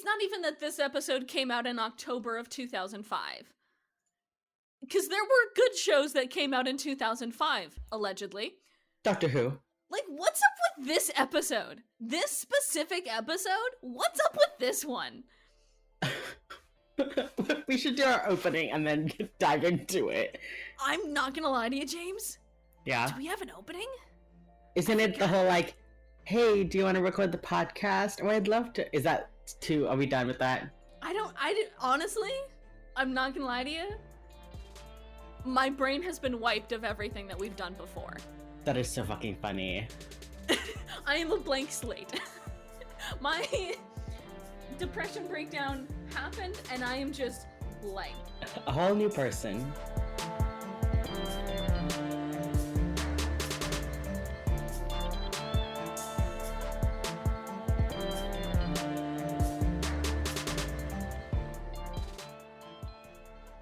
it's not even that this episode came out in October of 2005. Because there were good shows that came out in 2005, allegedly. Doctor Who. Like, what's up with this episode? This specific episode? What's up with this one? We should do our opening and then dive into it. I'm not gonna lie to you, James. Yeah? Do we have an opening? Isn't it the whole, like, hey, do you want to record the podcast? Oh, I'd love to. Is that too, are we done with that? Honestly, I'm not gonna lie to you. My brain has been wiped of everything that we've done before. That is so fucking funny. I am a blank slate. My depression breakdown happened and I am just blank. A whole new person.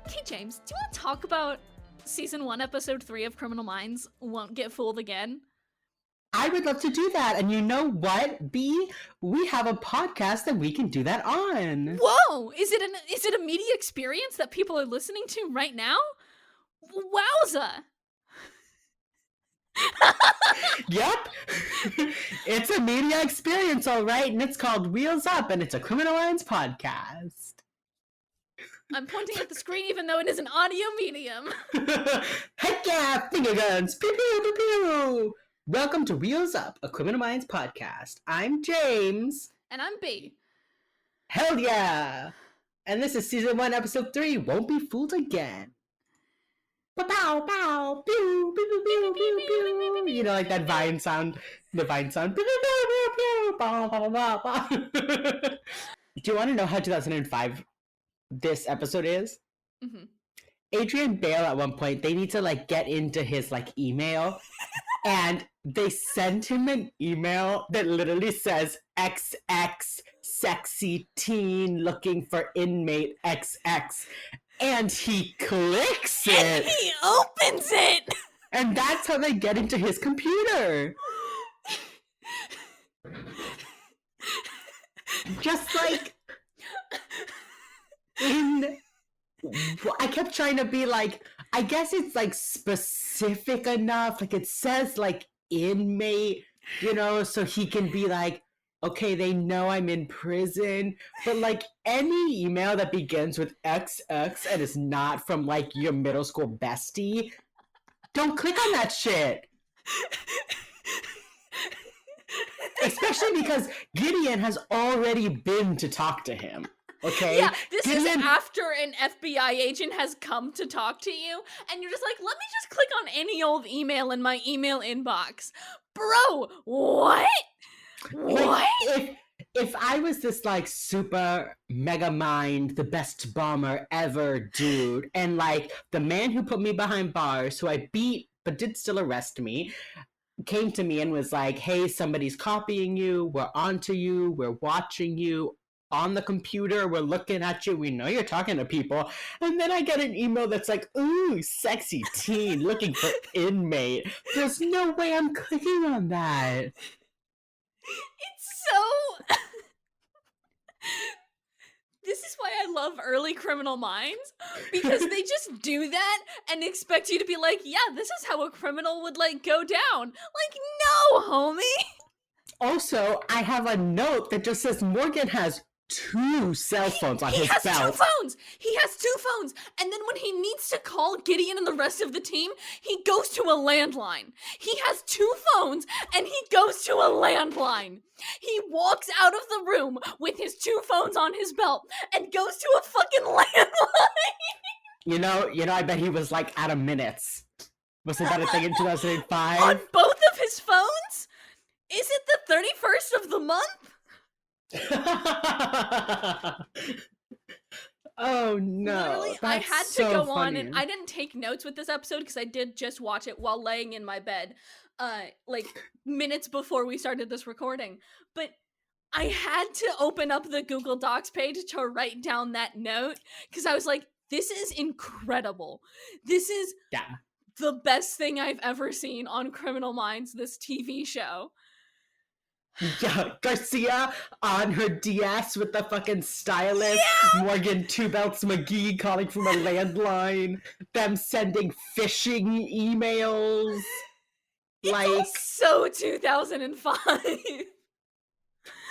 Okay, James, do you want to talk about Season 1, Episode 3 of Criminal Minds, Won't Get Fooled Again? I would love to do that. And you know what, B? We have a podcast that we can do that on. Whoa! Is it a media experience that people are listening to right now? Wowza! Yep. It's a media experience, all right. And it's called Wheels Up, and it's a Criminal Minds podcast. I'm pointing at the screen even though it is an audio medium. Heck yeah, finger guns. Pew, pew, pew, pew. Welcome to Wheels Up, a Criminal Minds podcast. I'm James. And I'm B. Hell yeah. And this is Season 1, Episode 3, Won't Be Fooled Again. Pow, pow, pew, pew, pew, pew, pew, pew. You know, like that Vine sound, the Vine sound. Pew, pew, pew, pew, pow, pow, pow, pow. Do you want to know how 2005 this episode is? Mm-hmm. Adrian Bale, at one point, they need to, like, get into his, like, email. And they sent him an email that literally says, XX, sexy teen looking for inmate XX. And he clicks it. And he opens it. And that's how they get into his computer. Just like I kept trying to be like, I guess it's like specific enough. Like it says like inmate, you know, so he can be like, okay, they know I'm in prison. But like any email that begins with XX and is not from like your middle school bestie, don't click on that shit. Especially because Gideon has already been to talk to him. Okay? Yeah, this is after an FBI agent has come to talk to you, and you're just like, let me just click on any old email in my email inbox. Bro, what? What? Like, if I was this, like, super mega mind, the best bomber ever dude, and, like, the man who put me behind bars, who I beat but did still arrest me, came to me and was like, hey, somebody's copying you, we're onto you, we're watching you, on the computer, we're looking at you, we know you're talking to people, and then I get an email that's like, ooh, sexy teen looking for inmate. There's no way I'm clicking on that. It's so... This is why I love early Criminal Minds, because they just do that and expect you to be like, yeah, this is how a criminal would, like, go down. Like, no, homie! Also, I have a note that just says Morgan has 2 cell phones on his belt. He has 2 phones! He has 2 phones! And then when he needs to call Gideon and the rest of the team, he goes to a landline. He has 2 phones, and he goes to a landline. He walks out of the room with his 2 phones on his belt and goes to a fucking landline! You know, I bet he was like out of minutes. Wasn't that a thing in 2005? On both of his phones? Is it the 31st of the month? Oh no. Literally, I had to go on, and I didn't take notes with this episode because I did just watch it while laying in my bed, like minutes before we started this recording. But I had to open up the Google Docs page to write down that note because I was like, this is incredible. This is the best thing I've ever seen on Criminal Minds, this TV show. Yeah, Garcia on her DS with the fucking stylist, Yeah! Morgan Two Belts McGee calling from a landline, them sending phishing emails. It's all Like, so 2005.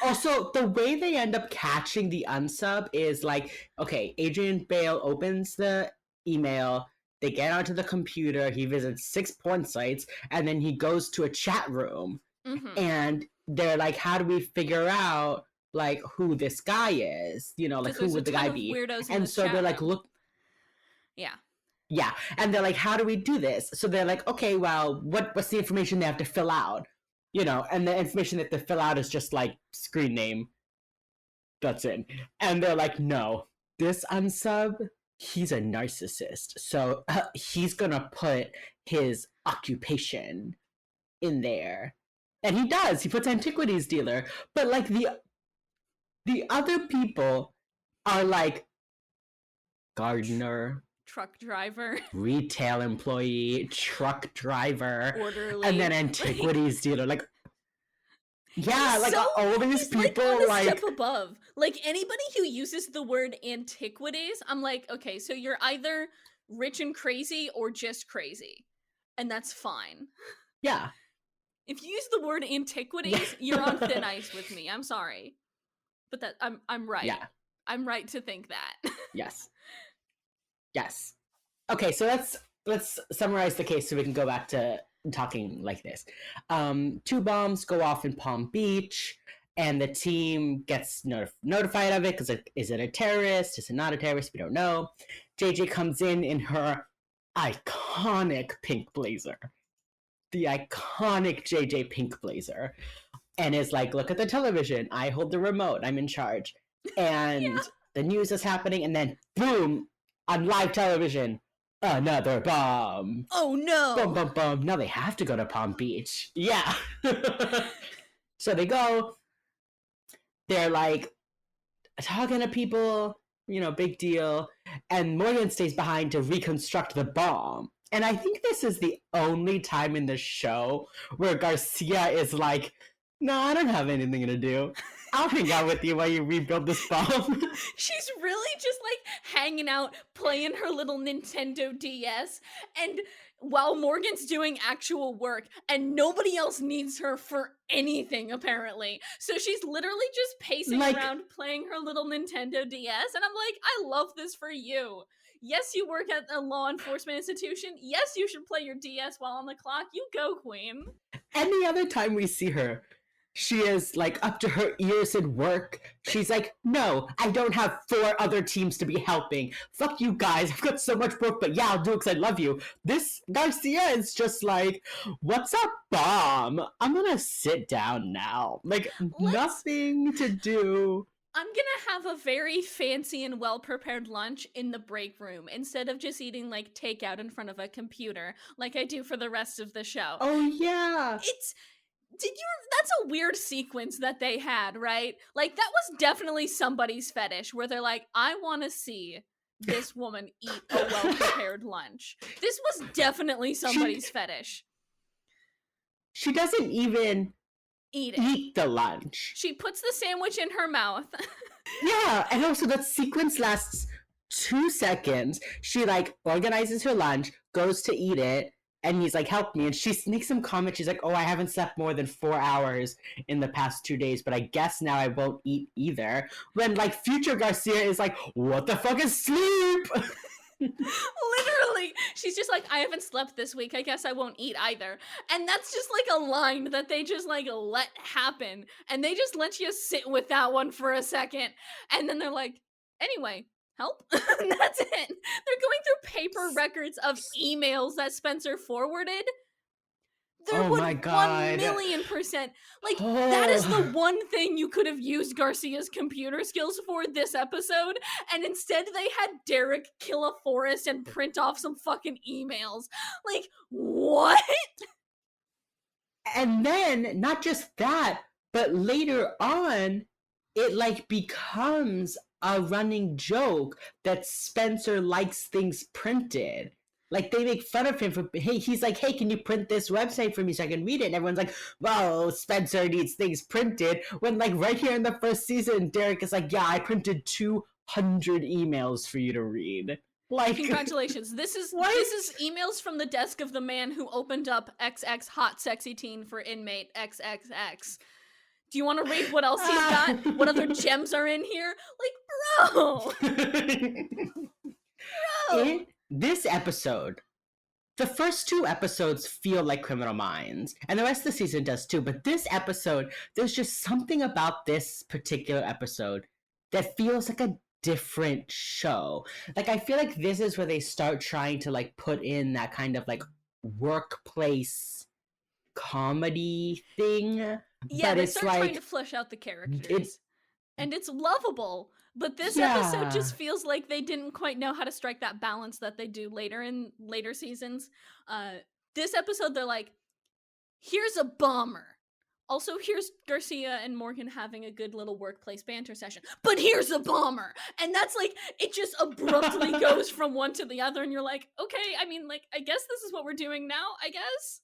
also, the way they end up catching the unsub is like, okay, Adrian Bale opens the email, they get onto the computer, he visits 6 porn sites, and then he goes to a chat room. Mm-hmm. And they're like, how do we figure out like who this guy is? You know, like Because who there's a would the ton guy of be? weirdos in And this so they're chat like, room. look, Yeah. yeah, and they're like, how do we do this? So they're like, okay, well, what's the information they have to fill out? You know, and the information that they fill out is just like screen name. That's it. And they're like, no, this unsub, he's a narcissist, so he's gonna put his occupation in there. And he does. He puts antiquities dealer. But like the other people are like gardener, Truck driver, retail employee, truck driver, orderly, and then antiquities dealer. Like, yeah, like so, all these he's people, like on a like, step above. Like anybody who uses the word antiquities, I'm like, okay, so you're either rich and crazy or just crazy, and that's fine. yeah. If you use the word antiquities, you're on thin ice with me. I'm sorry, but that I'm right. Yeah. I'm right to think that. Yes. Yes. Okay, so let's summarize the case so we can go back to talking like this. 2 bombs go off in Palm Beach, and the team gets notified of it because is it a terrorist? Is it not a terrorist? We don't know. JJ comes in her iconic pink blazer, the iconic JJ pink blazer, and is like, look at the television. I hold the remote. I'm in charge. And Yeah. the news is happening, and then boom, on live television, another bomb. Oh no. Boom, boom, boom. Now they have to go to Palm Beach. Yeah. So they go. They're like talking to people, you know, big deal. And Morgan stays behind to reconstruct the bomb. And I think this is the only time in the show where Garcia is like, no, I don't have anything to do. I'll hang out with you while you rebuild this bomb. She's really just like hanging out, playing her little Nintendo DS, and while Morgan's doing actual work, and nobody else needs her for anything, apparently. So she's literally just pacing around playing her little Nintendo DS, and I'm like, I love this for you. Yes, you work at a law enforcement institution. Yes, you should play your DS while on the clock. You go, queen. Any other time we see her, she is like up to her ears in work. She's like, no, I don't have 4 other teams to be helping. Fuck you guys. I've got so much work, but yeah, I'll do it because I love you. This Garcia is just like, what's up, bomb? I'm gonna sit down now. Like, nothing to do. I'm gonna have a very fancy and well-prepared lunch in the break room instead of just eating like takeout in front of a computer like I do for the rest of the show. Oh yeah. That's a weird sequence that they had, right? Like that was definitely somebody's fetish where they're like, I want to see this woman eat a well-prepared lunch. This was definitely somebody's fetish. She doesn't even eat the lunch. She puts the sandwich in her mouth. Yeah, and also that sequence lasts 2 seconds. She like organizes her lunch, goes to eat it, and he's like, help me. And she makes some comment. She's like, oh, I haven't slept more than 4 hours in the past 2 days, but I guess now I won't eat either. When like future Garcia is like, what the fuck is sleep? Literally, she's just like, I haven't slept this week. I guess I won't eat either. And that's just like a line that they just like let happen. And they just let you sit with that one for a second. And then they're like, anyway, help. That's it. They're going through paper records of emails that Spencer forwarded. There would 1,000,000%. Like, that is the one thing you could have used Garcia's computer skills for this episode, and instead they had Derek kill a forest and print off some fucking emails. Like, what? And then, not just that, but later on, it like becomes a running joke that Spencer likes things printed. Like, they make fun of him for, hey, he's like, hey, can you print this website for me so I can read it? And everyone's like, whoa, Spencer needs things printed. When, like, right here in the first season, Derek is like, yeah, I printed 200 emails for you to read. Like, congratulations. This is emails from the desk of the man who opened up XX hot sexy teen for inmate XXX. Do you want to read what else he's got? What other gems are in here? Like, bro! In this episode, the first 2 episodes feel like Criminal Minds, and the rest of the season does too, but this episode, there's just something about this particular episode that feels like a different show. Like, I feel like this is where they start trying to, like, put in that kind of, like, workplace comedy thing. Yeah, but they it's start like trying to flesh out the characters. And it's lovable. But this episode just feels like they didn't quite know how to strike that balance that they do later in later seasons. This episode, they're like, here's a bomber. Also, here's Garcia and Morgan having a good little workplace banter session. But here's a bomber! And that's like, it just abruptly goes from one to the other, and you're like, okay, I mean, like, I guess this is what we're doing now, I guess?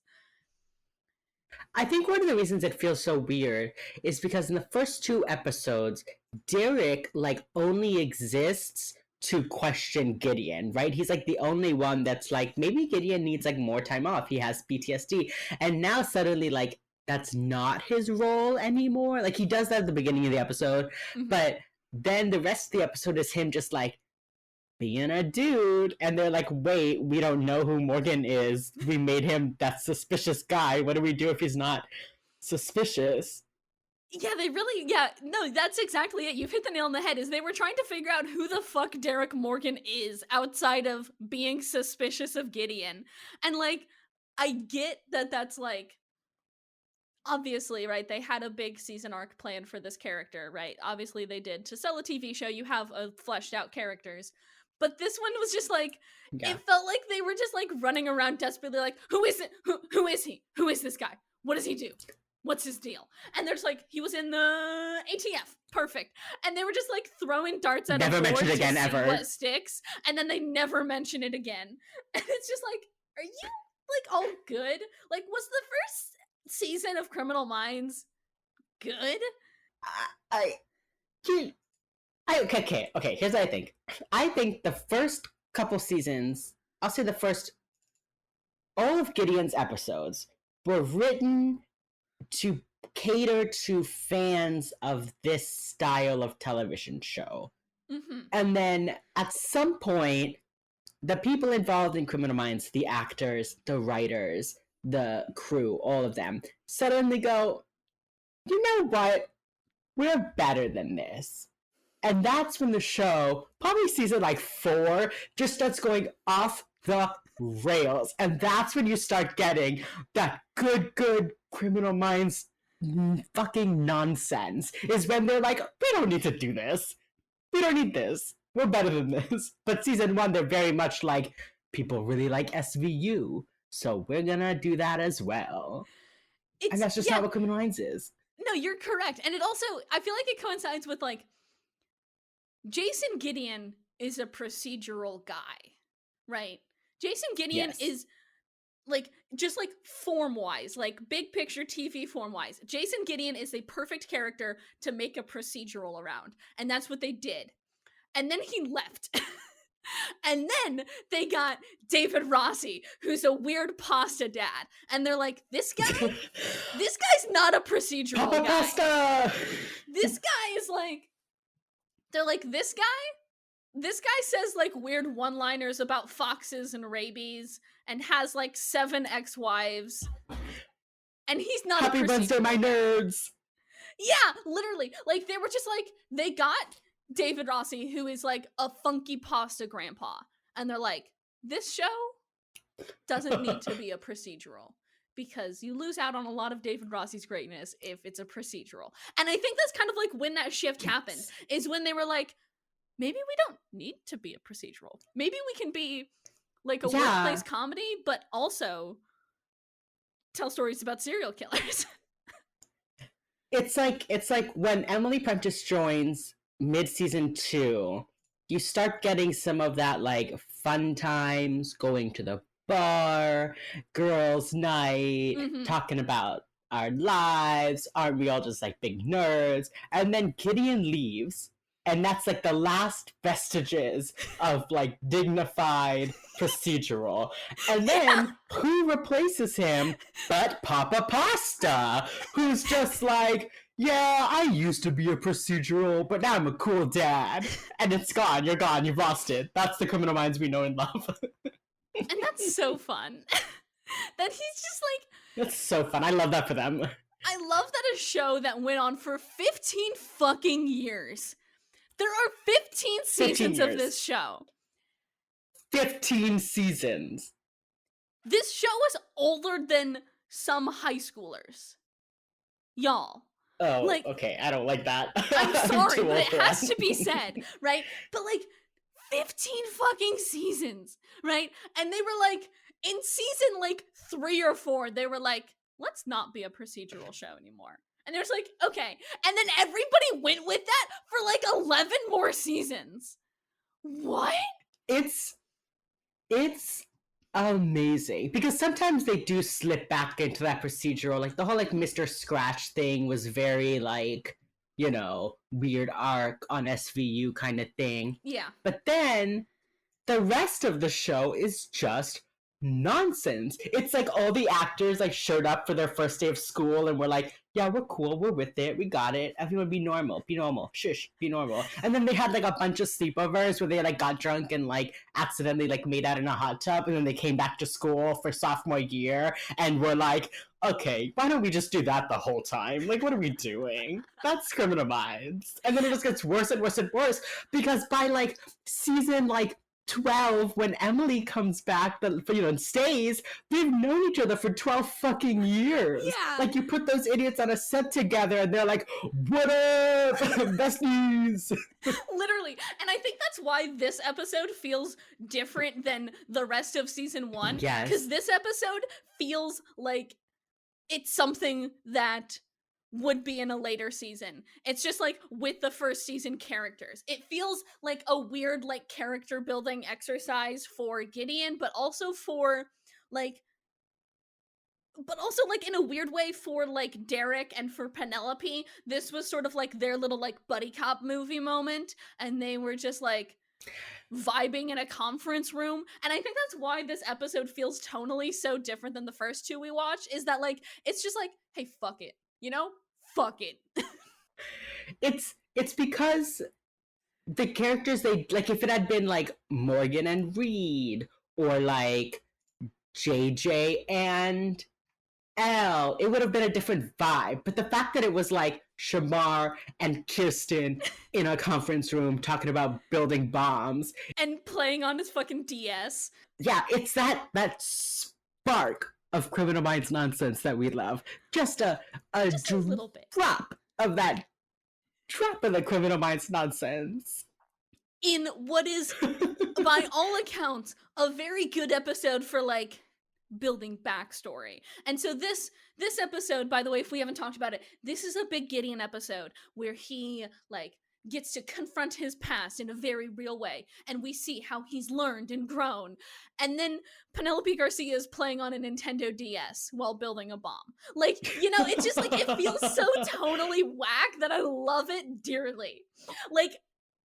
I think one of the reasons it feels so weird is because in the first 2 episodes, Derek, like, only exists to question Gideon, right? He's, like, the only one that's like, maybe Gideon needs, like, more time off. He has PTSD. And now suddenly, like, that's not his role anymore. Like, he does that at the beginning of the episode, but then the rest of the episode is him just, like, being a dude, and they're like, wait, we don't know who Morgan is. We made him that suspicious guy. What do we do if he's not suspicious? Yeah, no, that's exactly it. You've hit the nail on the head, is they were trying to figure out who the fuck Derek Morgan is outside of being suspicious of Gideon. And, like, I get that that's, like, obviously, right, they had a big season arc planned for this character, right? Obviously they did. To sell a TV show, you have fleshed out characters. But this one was just like, it felt like they were just like running around desperately like, who is it? Who is he? Who is this guy? What does he do? What's his deal? And there's like, he was in the ATF. Perfect. And they were just like throwing darts at never a board mentioned to again see ever. what sticks. And then they never mention it again. And it's just like, are you like all good? Like, was the first season of Criminal Minds good? Okay, here's what I think. I think the first couple seasons, I'll say the first, all of Gideon's episodes were written to cater to fans of this style of television show. And then at some point, the people involved in Criminal Minds, the actors, the writers, the crew, all of them, suddenly go, you know what? We're better than this. And that's when the show, probably season like 4, just starts going off the rails. And that's when you start getting that good Criminal Minds fucking nonsense. Is when they're like, we don't need to do this. We don't need this. We're better than this. But season 1, they're very much like, people really like SVU, so we're gonna do that as well. And that's just not what Criminal Minds is. No, you're correct. And it also, I feel like it coincides with like, Jason Gideon is a procedural guy, right? Jason Gideon is like, just like form-wise, like big picture TV form-wise. Jason Gideon is a perfect character to make a procedural around. And that's what they did. And then he left. And then they got David Rossi, who's a weird pasta dad. And they're like, this guy's not a procedural guy. Pasta! This guy is like, they're like, this guy says like weird one-liners about foxes and rabies and has like 7 ex-wives. And he's not Happy Wednesday, my nerds! Yeah, literally. Like, they were just like, they got David Rossi, who is like a funky pasta grandpa. And they're like, this show doesn't need to be a procedural. Because you lose out on a lot of David Rossi's greatness if it's a procedural. And I think that's kind of like when that shift happened, is when they were like, maybe we don't need to be a procedural. Maybe we can be like a workplace comedy, but also tell stories about serial killers. It's like when Emily Prentice joins mid-season 2, you start getting some of that like fun times, going to the bar, girls' night, talking about our lives. Aren't we all just like big nerds? And then Gideon leaves. And that's like the last vestiges of like dignified procedural. And then who replaces him but Papa Pasta, who's just like, yeah, I used to be a procedural, but now I'm a cool dad. And it's gone. You're gone. You've lost it. That's the Criminal Minds we know and love. And that's so fun. That he's just like... That's so fun. I love that for them. I love that a show that went on for 15 fucking years. There are 15 seasons of this show. 15 seasons. This show is older than some high schoolers. Y'all. Oh, like, okay. I don't like that. I'm sorry, but it has to be said, right? But like 15 fucking seasons, right? And they were like, in season like 3 or 4, they were like, let's not be a procedural show anymore. And there's like, okay. And then everybody went with that for like 11 more seasons. What? It's amazing. Because sometimes they do slip back into that procedural. Like the whole like Mr. Scratch thing was very like, you know, weird arc on SVU kind of thing. Yeah. But then the rest of the show is just nonsense. It's like all the actors like showed up for their first day of school and were like, yeah, we're cool, we're with it, we got it, everyone be normal, shush, be normal. And then they had like a bunch of sleepovers where they like got drunk and like accidentally like made out in a hot tub, and then they came back to school for sophomore year and were like, okay, why don't we just do that the whole time? Like, what are we doing? That's Criminal Minds. And then it just gets worse and worse and worse, because by like season like 12, when Emily comes back, and stays, they've known each other for 12 fucking years. Yeah. Like, you put those idiots on a set together and they're like, what up, besties? Literally. And I think that's why this episode feels different than the rest of season 1. Yes. Because this episode feels like it's something that would be in a later season. It's just like with the first season characters. It feels like a weird like character building exercise for Gideon, but also in a weird way for like Derek and for Penelope. This was sort of like their little like buddy cop movie moment, and they were just like vibing in a conference room. And I think that's why this episode feels tonally so different than the first 2 we watched, is that like it's just like, hey, fuck it, you know? Fuck it. It's because the characters, they like, if it had been like Morgan and Reed or like JJ and Elle, it would have been a different vibe. But the fact that it was like Shamar and Kirsten in a conference room talking about building bombs and playing on his fucking DS. Yeah, it's that spark of Criminal Minds nonsense that we love. Just a little bit. Drop of that drop of the Criminal Minds nonsense. In what is, by all accounts, a very good episode for like building backstory. And so this episode, by the way, if we haven't talked about it, this is a big Gideon episode where he like gets to confront his past in a very real way, and we see how he's learned and grown. And then Penelope Garcia is playing on a Nintendo DS while building a bomb. Like, you know, it's just like, it feels so tonally whack that I love it dearly. Like,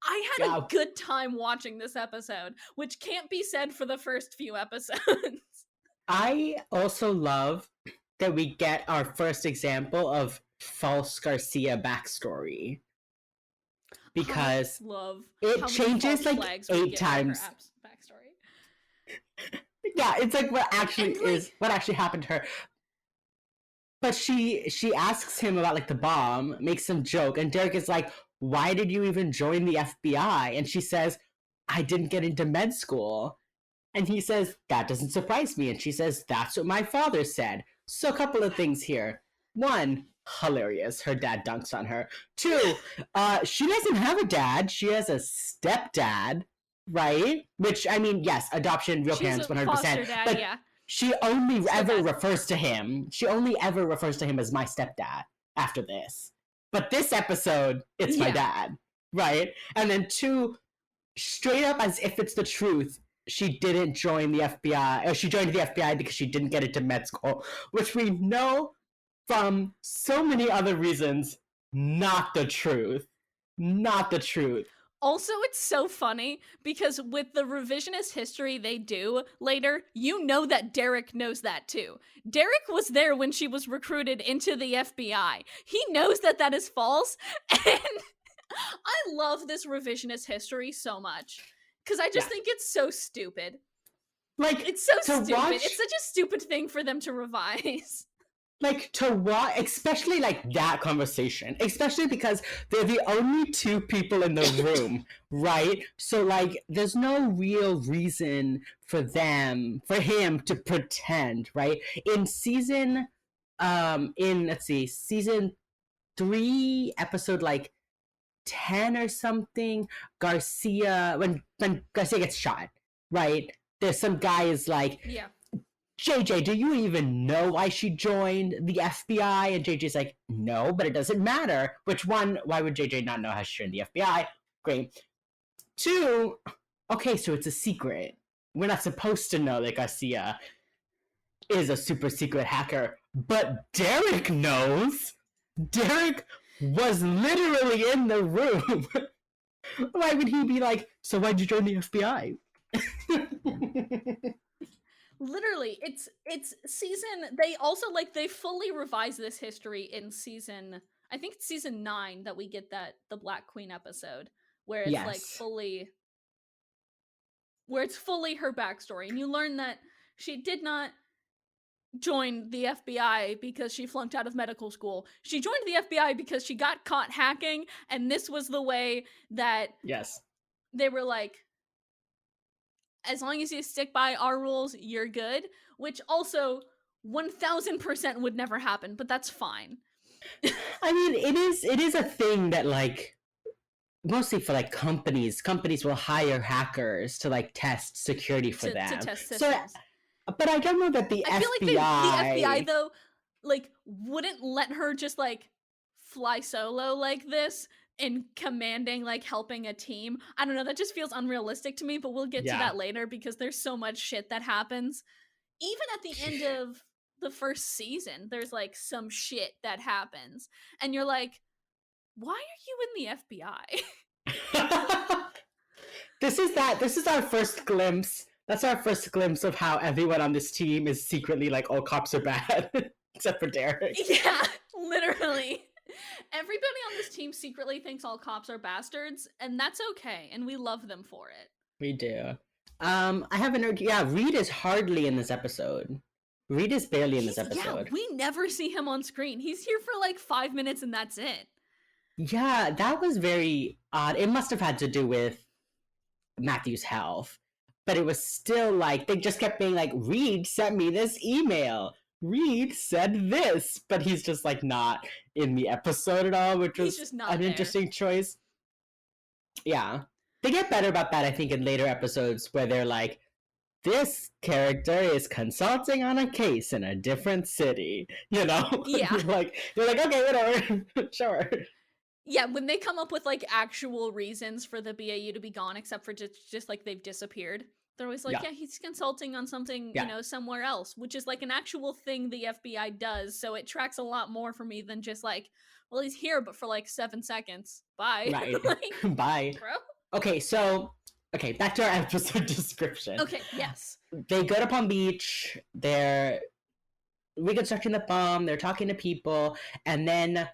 I had a good time watching this episode, which can't be said for the first few episodes. I also love that we get our first example of false Garcia backstory. Because it changes like 8 times. Backstory. Yeah, it's like what actually happened to her. But she asks him about like the bomb, makes some joke, and Derek is like, why did you even join the FBI? And she says, I didn't get into med school. And he says, that doesn't surprise me. And she says, that's what my father said. So a couple of things here. 1, hilarious. Her dad dunks on her. 2, she doesn't have a dad. She has a stepdad, right? Which, I mean, yes, adoption, real parents, 100%. Foster dad, but yeah. She only ever refers to him. She only ever refers to him as my stepdad after this. But this episode, it's my dad, right? And then 2, straight up as if it's the truth, she didn't join the FBI, or she joined the FBI because she didn't get into med school, which we know from so many other reasons, not the truth. Not the truth. Also, it's so funny because with the revisionist history they do later, you know that Derek knows that too. Derek was there when she was recruited into the FBI. He knows that that is false, and I love this revisionist history so much because I just think it's so stupid. Like, it's so stupid. Watch, it's such a stupid thing for them to revise. Like, to watch, especially like that conversation, especially because they're the only two people in the room, right? So like, there's no real reason for him to pretend, right? In season, season 3, episode like 10 or something, Garcia, when Garcia gets shot, right? There's some guy is like, yeah, JJ, do you even know why she joined the FBI? And JJ's like, no, but it doesn't matter. Which one, why would JJ not know how she joined the FBI? Great. 2, okay, so it's a secret. We're not supposed to know that Garcia is a super secret hacker, but Derek knows. Derek was literally in the room. Why would he be like, so why'd you join the FBI? literally, it's season. They also like they fully revise this history in season. I think it's season 9 that we get the Black Queen episode where it's like fully, where it's fully her backstory, and you learn that she did not join the FBI because she flunked out of medical school. She joined the FBI because she got caught hacking, and this was the way that they were like, as long as you stick by our rules, you're good. Which also 1000% would never happen, but that's fine. I mean, it is a thing that like mostly for like companies will hire hackers to like test security for them. To test systems. So, but I don't know that the FBI... feel like the FBI though, like, wouldn't let her just like fly solo like this in commanding, like, helping a team. I don't know, that just feels unrealistic to me, but we'll get to that later because there's so much shit that happens. Even at the end of the first season, there's like some shit that happens, and you're like, why are you in the FBI? This is our first glimpse. That's our first glimpse of how everyone on this team is secretly like, all cops are bad, except for Derek. Yeah, literally. Everybody on this team secretly thinks all cops are bastards, and that's okay, and we love them for it. We do. I haven't heard... Yeah, Reed is hardly in this episode. Reed is barely in this episode. Yeah, we never see him on screen. He's here for like 5 minutes and that's it. Yeah, that was very odd. It must have had to do with Matthew's health. But it was still like, they just kept being like, Reed sent me this email. Reed said this. But he's just like not in the episode at all, which was an interesting choice. Yeah. They get better about that, I think, in later episodes where they're like, this character is consulting on a case in a different city. You know? Yeah. You're like, okay, whatever. Sure. Yeah, when they come up with like actual reasons for the BAU to be gone, except for just like they've disappeared, they're always like, yeah, he's consulting on something, you know, somewhere else, which is like an actual thing the FBI does. So it tracks a lot more for me than just like, well, he's here, but for like 7 seconds. Bye. Right. Like, bye. Bro. Okay, so, back to our episode description. Okay, yes. They go to Palm Beach, they're reconstructing the bomb, they're talking to people, and then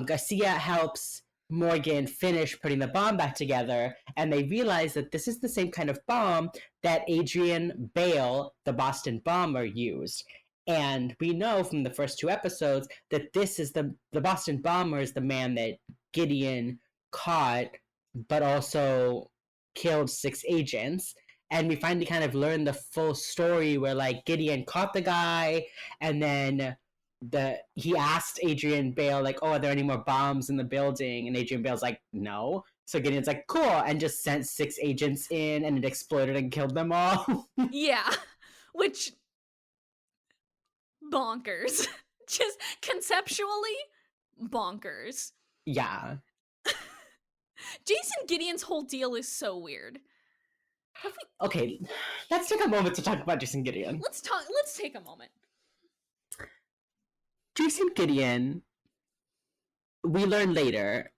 Garcia helps Morgan finish putting the bomb back together, and they realize that this is the same kind of bomb that Adrian Bale, the Boston bomber, used. And we know from the first 2 episodes that this is the Boston bomber is the man that Gideon caught, but also killed 6 agents. And we finally kind of learn the full story where like Gideon caught the guy, and then he asked Adrian Bale like, oh, are there any more bombs in the building? And Adrian Bale's like, no. So Gideon's like, cool, and just sent 6 agents in, and it exploded and killed them all. Yeah, which bonkers. Just conceptually bonkers. Yeah. Jason Gideon's whole deal is so weird. Okay, let's take a moment to talk about Jason Gideon. Let's take a moment. Jason Gideon, we learn later,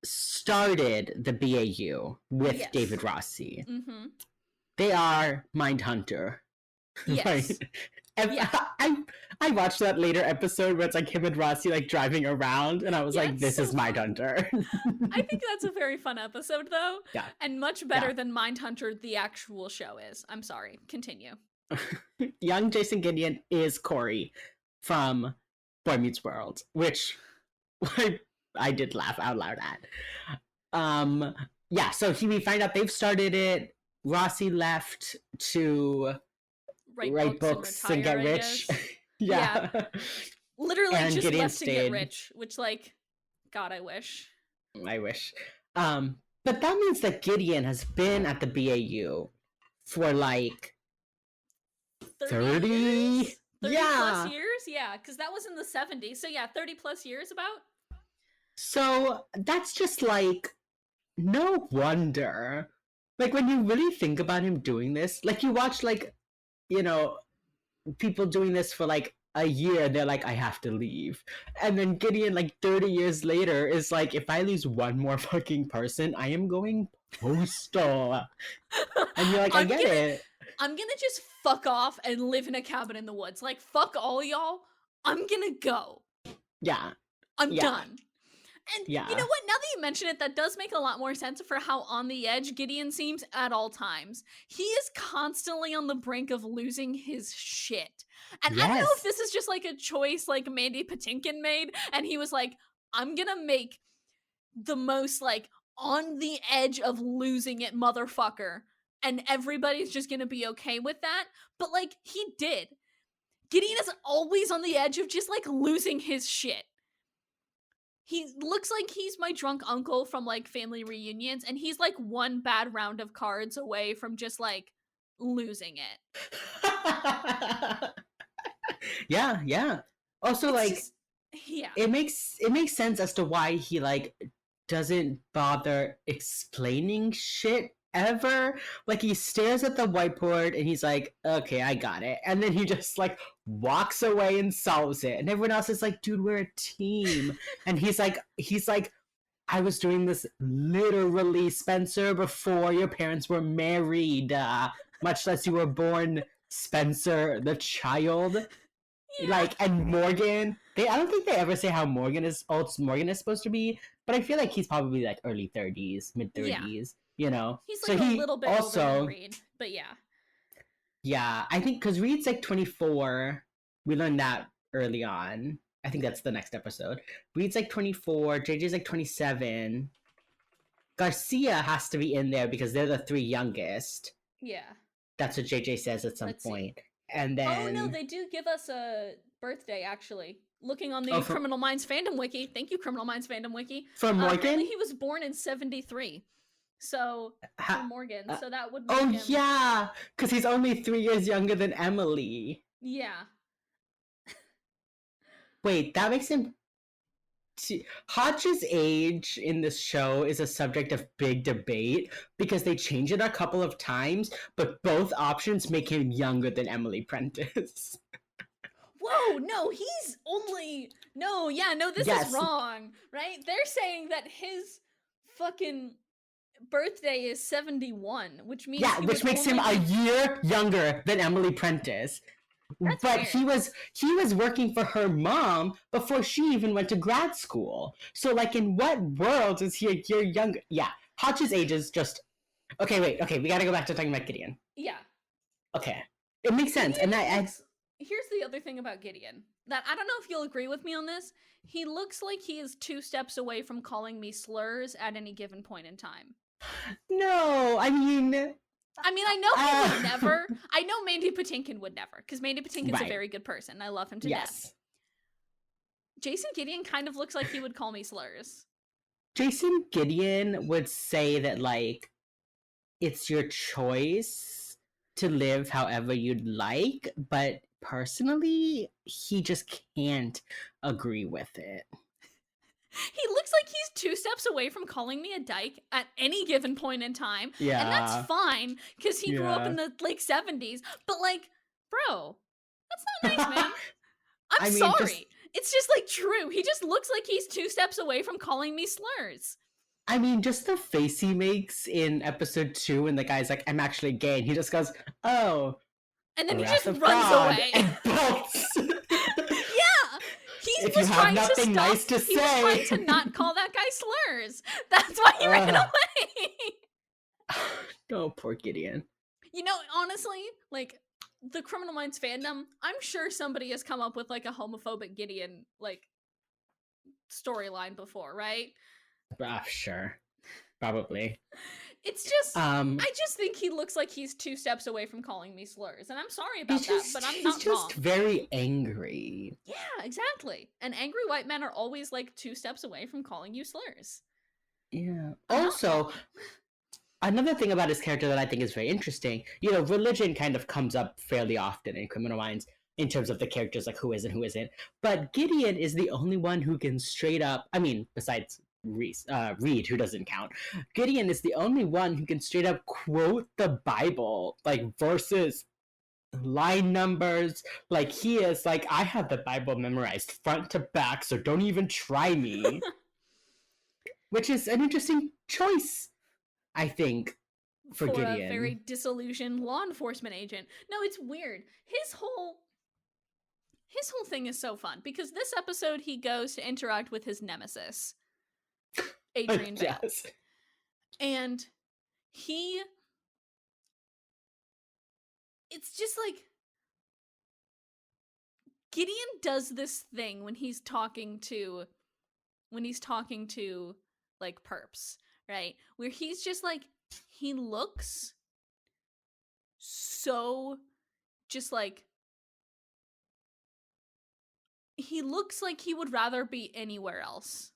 started the BAU with David Rossi. Mm-hmm. They are Mindhunter. Yes. Right? I watched that later episode where it's like him and Rossi like driving around, and I was like, "This is Mindhunter." I think that's a very fun episode, though. Yeah, and much better than Mindhunter, the actual show is. I'm sorry. Continue. Young Jason Gideon is Corey from Boy Meets World, which I did laugh out loud at. Yeah, so we find out they've started it. Rossi left to write books and get rich. Yeah. Literally and just left to get rich, which, like, God, I wish. But that means that Gideon has been at the BAU for like 30 plus years? Yeah, because that was in the 70s. So yeah, 30 plus years about. So that's just like, no wonder. Like, when you really think about him doing this, like, you watch, like, you know, people doing this for like a year, they're like, I have to leave. And then Gideon, like 30 years later, is like, if I lose one more fucking person, I am going postal. And you're like, I get it. I'm gonna just fuck off and live in a cabin in the woods. Like, fuck all y'all. I'm gonna go. Yeah. I'm done. And you know what? Now that you mention it, that does make a lot more sense for how on the edge Gideon seems at all times. He is constantly on the brink of losing his shit. And I don't know if this is just like a choice like Mandy Patinkin made, and he was like, I'm gonna make the most like on the edge of losing it motherfucker, and everybody's just gonna be okay with that. But like, he did. Gideon is always on the edge of just like losing his shit. He looks like he's my drunk uncle from like family reunions, and he's like one bad round of cards away from just like losing it. Yeah. Also, it's like, just, it makes sense as to why he like doesn't bother explaining shit ever. Like, he stares at the whiteboard and he's like, okay, I got it. And then he just like walks away and solves it. And everyone else is like, dude, we're a team. And he's like, I was doing this literally, Spencer, before your parents were married, much less you were born, Spencer, the child. Yeah. Like, and Morgan, I don't think they ever say how Morgan is supposed to be, but I feel like he's probably like early 30s, mid 30s, you know? He's like a little bit older than Reed, but yeah. Yeah, I think because Reed's like 24, we learned that early on. I think that's the next episode. Reed's like 24, JJ's like 27. Garcia has to be in there because they're the three youngest. Yeah. That's what JJ says at some point. And then... Oh, no, they do give us a birthday, actually. Looking on the Criminal Minds fandom wiki. Thank you, Criminal Minds fandom wiki. For Morgan? He was born in 73. So, for Morgan. So that would make him... yeah! Because he's only 3 years younger than Emily. Yeah. Wait, that makes him... Hotch's age in this show is a subject of big debate because they change it a couple of times, but both options make him younger than Emily Prentice. Whoa, no, he's only... No, this is wrong, right? They're saying that his fucking birthday is 71, which means... Yeah, which makes him a year younger than Emily Prentice. That's but weird. he was working for her mom before she even went to grad school. So, like, in what world is he a year younger? Yeah, Hotch's age is just... Okay, wait. Okay, we gotta go back to talking about Gideon. Yeah. Okay. It makes sense. And here's the other thing about Gideon. That I don't know if you'll agree with me on this. He looks like he is 2 steps away from calling me slurs at any given point in time. No, I mean, I know he would never. I know Mandy Patinkin would never, because Mandy Patinkin's a very good person. I love him to death. Jason Gideon kind of looks like he would call me slurs. Jason Gideon would say that, like, it's your choice to live however you'd like, but personally, he just can't agree with it. He looks like he's 2 steps away from calling me a dyke at any given point in time, and that's Yeah. fine because he grew up Yeah. in the, like, 70s, but, like, bro, that's not nice, man. I'm I mean, just sorry. It's just, like, true. He just looks like he's 2 steps away from calling me slurs. I mean, just the face he makes in episode 2 when the guy's like, I'm actually gay, and he just goes, oh, And then he wrath just of runs God, away. and bolts. Yeah! He If was you have trying to nothing stop. nice to He was trying say. to not call that guy slurs. That's why he ran Ugh. away. Oh, poor Gideon. You know, honestly, like, the Criminal Minds fandom, I'm sure somebody has come up with, like, a homophobic Gideon, like, storyline before, right? Sure. Probably. It's just, Um, I just think he looks like he's 2 steps away from calling me slurs, and I'm sorry about that, but I'm he's not just wrong. very angry. Yeah, exactly. And angry white men are always, like, 2 steps away from calling you slurs. Yeah. I'm not Also, wrong. another thing about his character that I think is very interesting, you know, religion kind of comes up fairly often in Criminal Minds in terms of the characters, like who is and who isn't. But Gideon is the only one who can straight up, I mean, besides Reed, who doesn't count, Gideon is the only one who can straight up quote the Bible, like verses, line numbers. Like, he is like, I have the Bible memorized front to back, so don't even try me. Which is an interesting choice, I think, for Gideon. A very disillusioned law enforcement agent. No, it's weird. His whole thing is so fun because this episode he goes to interact with his nemesis, Adrian Bale. Yes. And it's just like Gideon does this thing when he's talking to like perps, right? Where he's just like, he looks so just like, he looks like he would rather be anywhere else.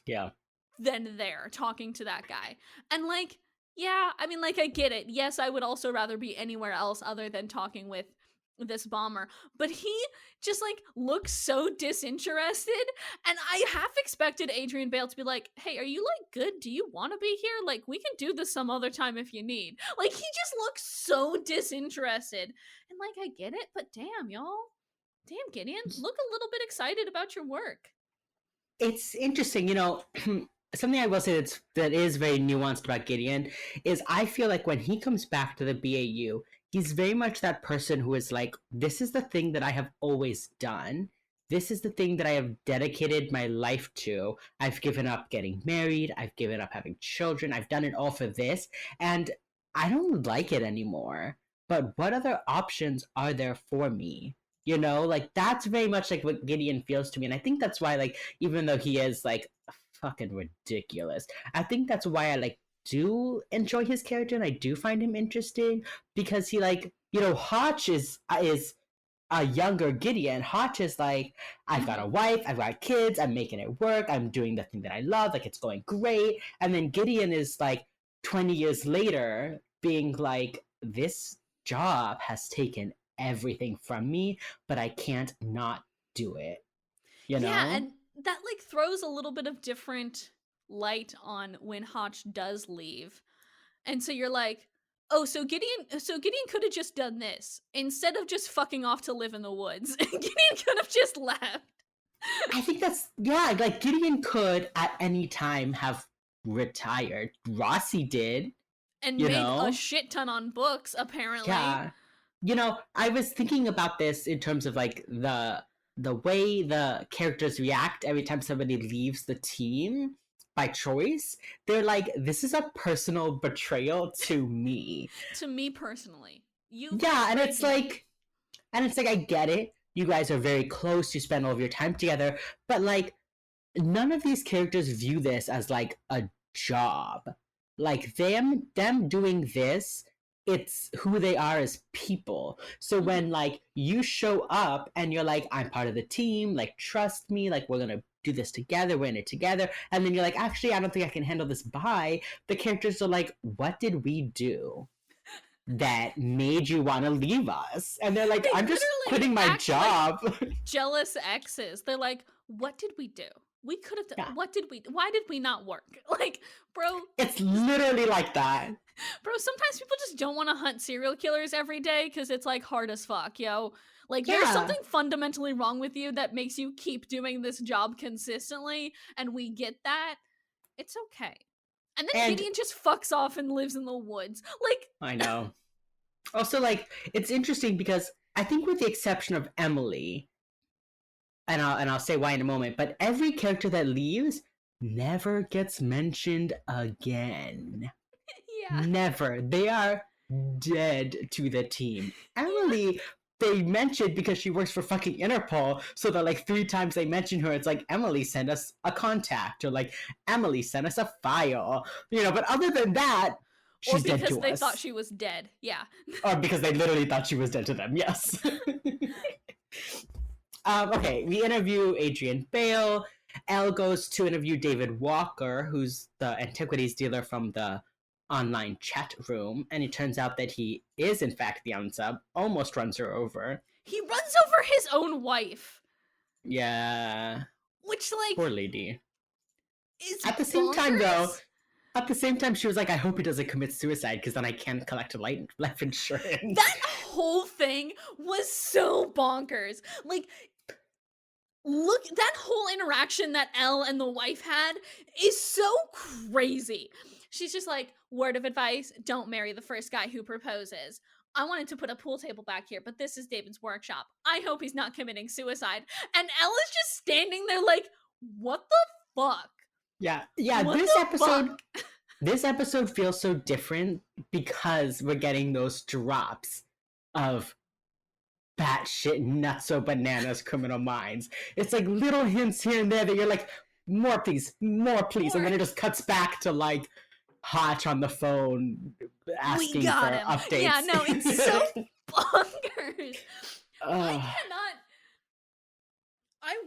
Yeah. Than there talking to that guy. And like, yeah, I mean, like, I get it. Yes, I would also rather be anywhere else other than talking with this bomber. But he just like looks so disinterested. And I half expected Adrian Bale to be like, hey, are you like good? Do you want to be here? Like, we can do this some other time if you need. Like, he just looks so disinterested. And like, I get it, but damn, y'all. Damn, Gideon, look a little bit excited about your work. It's interesting, you know, something I will say that is very nuanced about Gideon is I feel like when he comes back to the BAU, he's very much that person who is like, this is the thing that I have always done. This is the thing that I have dedicated my life to. I've given up getting married. I've given up having children. I've done it all for this. And I don't like it anymore. But what other options are there for me? You know, like, that's very much like what Gideon feels to me. And I think that's why, like, even though he is like fucking ridiculous, I think that's why I like do enjoy his character and I do find him interesting, because he, like, you know, Hotch is a younger Gideon. Hotch is like, I've got a wife, I've got kids, I'm making it work, I'm doing the thing that I love, like, it's going great. And then Gideon is like 20 years later being like, this job has taken everything from me, but I can't not do it. You know? Yeah, and that like throws a little bit of different light on when Hotch does leave. And so you're like, oh, so Gideon could have just done this instead of just fucking off to live in the woods. Gideon could have just left. I think that's, yeah, like, Gideon could at any time have retired. Rossi did. And made a shit ton on books, apparently. Yeah. You know, I was thinking about this in terms of like the way the characters react every time somebody leaves the team by choice. They're like, this is a personal betrayal to me. To me personally. Yeah, and it's like, I get it. You guys are very close, you spend all of your time together, but like, none of these characters view this as like a job. Like, them doing this, it's who they are as people. So when like you show up and you're like, I'm part of the team, like, trust me, like, we're gonna do this together, we're in it together, and then you're like, actually, I don't think I can handle this, bye, the characters are like, what did we do that made you want to leave us? And they're like, I'm just quitting my job. Like jealous exes. They're like, what did we do? We could have Yeah. why did we not work? Like, bro. It's literally like that. Bro, sometimes people just don't want to hunt serial killers every day because it's like hard as fuck, yo. Like, there's something fundamentally wrong with you that makes you keep doing this job consistently, and we get that. It's okay. And then Gideon just fucks off and lives in the woods. Like, I know. Also, like, it's interesting because I think with the exception of Emily, and I'll say why in a moment, but every character that leaves never gets mentioned again. Yeah. Never. They are dead to the team. Emily, they mentioned because she works for fucking Interpol, so that like 3 times they mention her, it's like, Emily sent us a contact, or like, Emily sent us a file, you know, but other than that, she's dead to us. Or because they thought she was dead, yeah. Or because they literally thought she was dead to them, yes. Okay, we interview Adrian Bale. Elle goes to interview David Walker, who's the antiquities dealer from the online chat room, and it turns out that he is in fact the unsub, almost runs her over. He runs over his own wife. Yeah. Which, like, poor lady. Is at the same time, though, at the same time, she was like, I hope he doesn't commit suicide, because then I can't collect life insurance. That whole thing was so bonkers. Like, look, that whole interaction that Elle and the wife had is so crazy. She's just like, word of advice, don't marry the first guy who proposes. I wanted to put a pool table back here, but this is David's workshop. I hope he's not committing suicide. And Elle is just standing there like, what the fuck? Yeah, this episode feels so different because we're getting those drops of batshit nutso bananas Criminal Minds. It's like little hints here and there that you're like, more please, more please, and then it just cuts back to like Hotch on the phone asking for updates. Yeah, no, it's so bonkers. I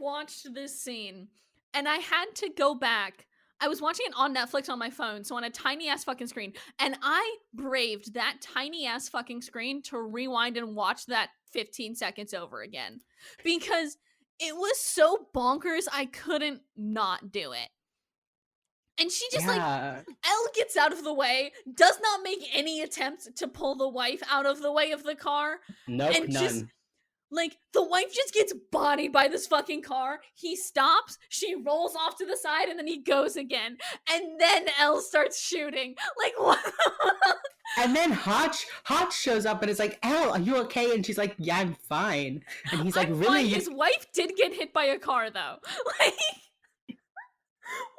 watched this scene and I had to go back. I was watching it on Netflix on my phone, so on a tiny ass fucking screen, and I braved that tiny ass fucking screen to rewind and watch that 15 seconds over again because it was so bonkers I couldn't not do it. And she just like, Elle gets out of the way, does not make any attempt to pull the wife out of the way of the car. Nope, and none. Just, like, the wife just gets bodied by this fucking car. He stops, she rolls off to the side, and then he goes again. And then Elle starts shooting. Like, what? And then Hotch shows up and is like, Elle, are you okay? And she's like, yeah, I'm fine. And he's like, I'm really? Fine. His wife did get hit by a car, though. Like,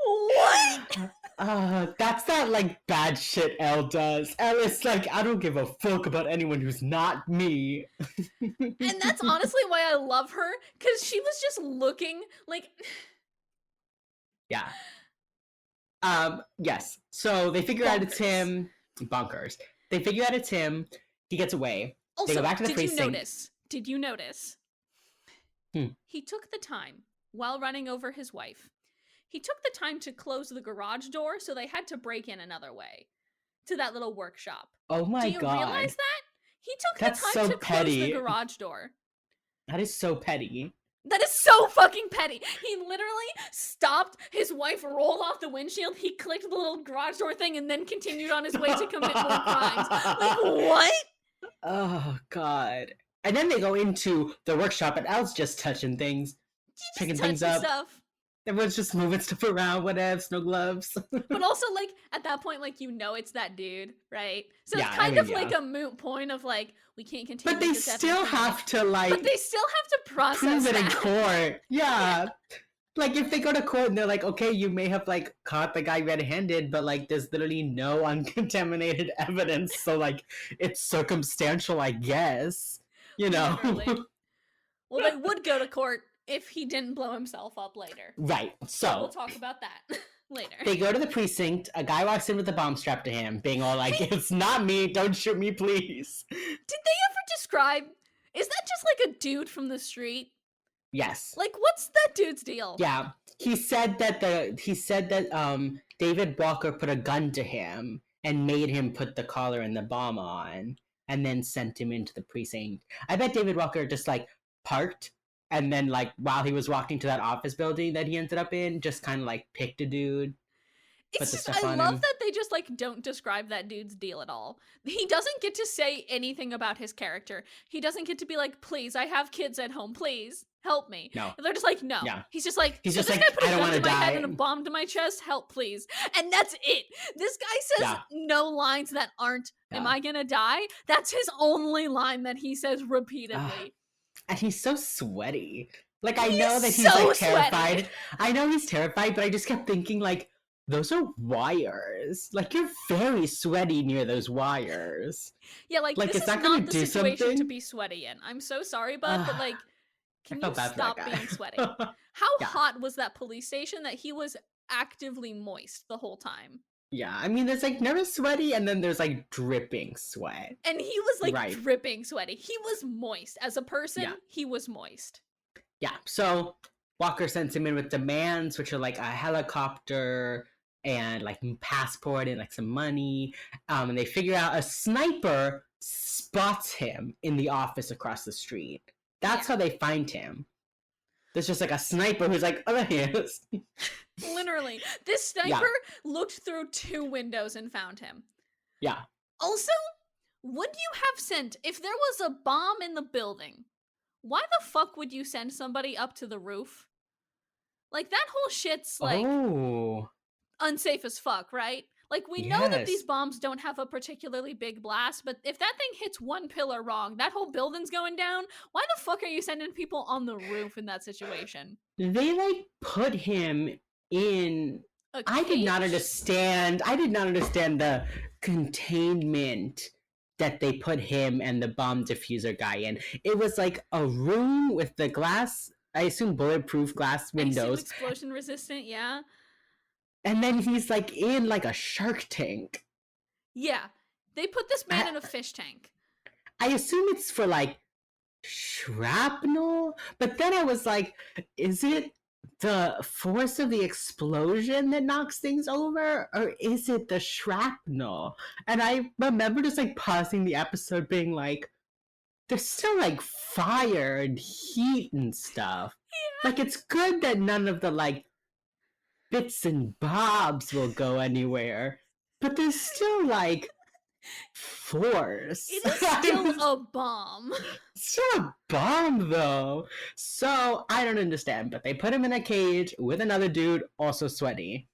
what? That's that like bad shit Elle does. Elle is like, I don't give a fuck about anyone who's not me. And that's honestly why I love her, because she was just looking like... Yeah. Yes. So they figure out it's him. Bonkers. They figure out it's him. He gets away. Also, they go back to the precinct. Did you notice? He took the time, while running over his wife, he took the time to close the garage door, so they had to break in another way to that little workshop. Oh my god. Do you realize that? He took the time to close the garage door. That is so petty. That is so fucking petty. He literally stopped, his wife rolled off the windshield, he clicked the little garage door thing, and then continued on his way to commit more crimes. Like, what? Oh, God. And then they go into the workshop, and Elle's just touching things, picking things up. Stuff. Everyone's just moving stuff around, whatever, no gloves. But also, like, at that point, like, you know it's that dude, right? So it's kind of like a moot point of, like, we can't continue. But they still have to, like... But they still have to process prove it in court. Yeah. Like, if they go to court and they're like, okay, you may have, like, caught the guy red-handed, but, like, there's literally no uncontaminated evidence, so, like, it's circumstantial, I guess. You know? Well, they would go to court if he didn't blow himself up later. Right. So we'll talk about that later. They go to the precinct. A guy walks in with a bomb strapped to him, being all like, it's not me. Don't shoot me, please. Did they ever describe... Is that just like a dude from the street? Yes. Like, what's that dude's deal? Yeah. He said that David Walker put a gun to him and made him put the collar and the bomb on and then sent him into the precinct. I bet David Walker just, like, parked And then, like, while he was walking to that office building that he ended up in, just kind of, like, picked a dude, put It's the just, stuff I on love him. that they just, like, don't describe that dude's deal at all. He doesn't get to say anything about his character. He doesn't get to be like, please, I have kids at home, please, help me. No. And they're just like, no. Yeah. He's just like, He's so just this guy like, put I a don't gun want to to my head and a die. bomb to my chest, help please. And that's it. This guy says Yeah. no lines that aren't, am Yeah. I gonna die? That's his only line that he says repeatedly. And he's so sweaty. Like, I He know is that he's, so like, terrified. sweaty. I know he's terrified, but I just kept thinking, like, those are wires. Like, you're very sweaty near those wires. Yeah, like, Like, this is is that gonna not the do situation to something? be sweaty in. I'm so sorry, bud, but like, I can you felt bad for that stop guy. being sweaty? How Yeah. hot was that police station that he was actively moist the whole time? Yeah, I mean, there's, like, never sweaty, and then there's, like, dripping sweat. And he was like Right. dripping sweaty. He was moist. As a person, Yeah. he was moist. Yeah, so Walker sends him in with demands, which are, like, a helicopter and, like, passport and, like, some money. And they figure out a sniper spots him in the office across the street. That's how they find him. There's just, like, a sniper who's like, oh, there he is. Literally. This sniper looked through 2 windows and found him. Yeah. Also, would you have sent, if there was a bomb in the building, why the fuck would you send somebody up to the roof? Like, that whole shit's, like, unsafe as fuck, right? Like, we know that these bombs don't have a particularly big blast, but if that thing hits one pillar wrong, that whole building's going down. Why the fuck are you sending people on the roof in that situation? They, like, put him in... I did not understand the containment that they put him and the bomb diffuser guy in. It was like a room with the glass, I assume bulletproof glass windows. Explosion resistant, yeah. And then he's like in like a shark tank. Yeah. They put this man in a fish tank. I assume it's for like shrapnel, but then I was like, is it the force of the explosion that knocks things over, or is it the shrapnel? And I remember just like pausing the episode being like, there's still like fire and heat and stuff. Yeah. Like, it's good that none of the like bits and bobs will go anywhere, but there's still like force. It is still a bomb. Still a bomb though. So I don't understand, but they put him in a cage with another dude also sweaty.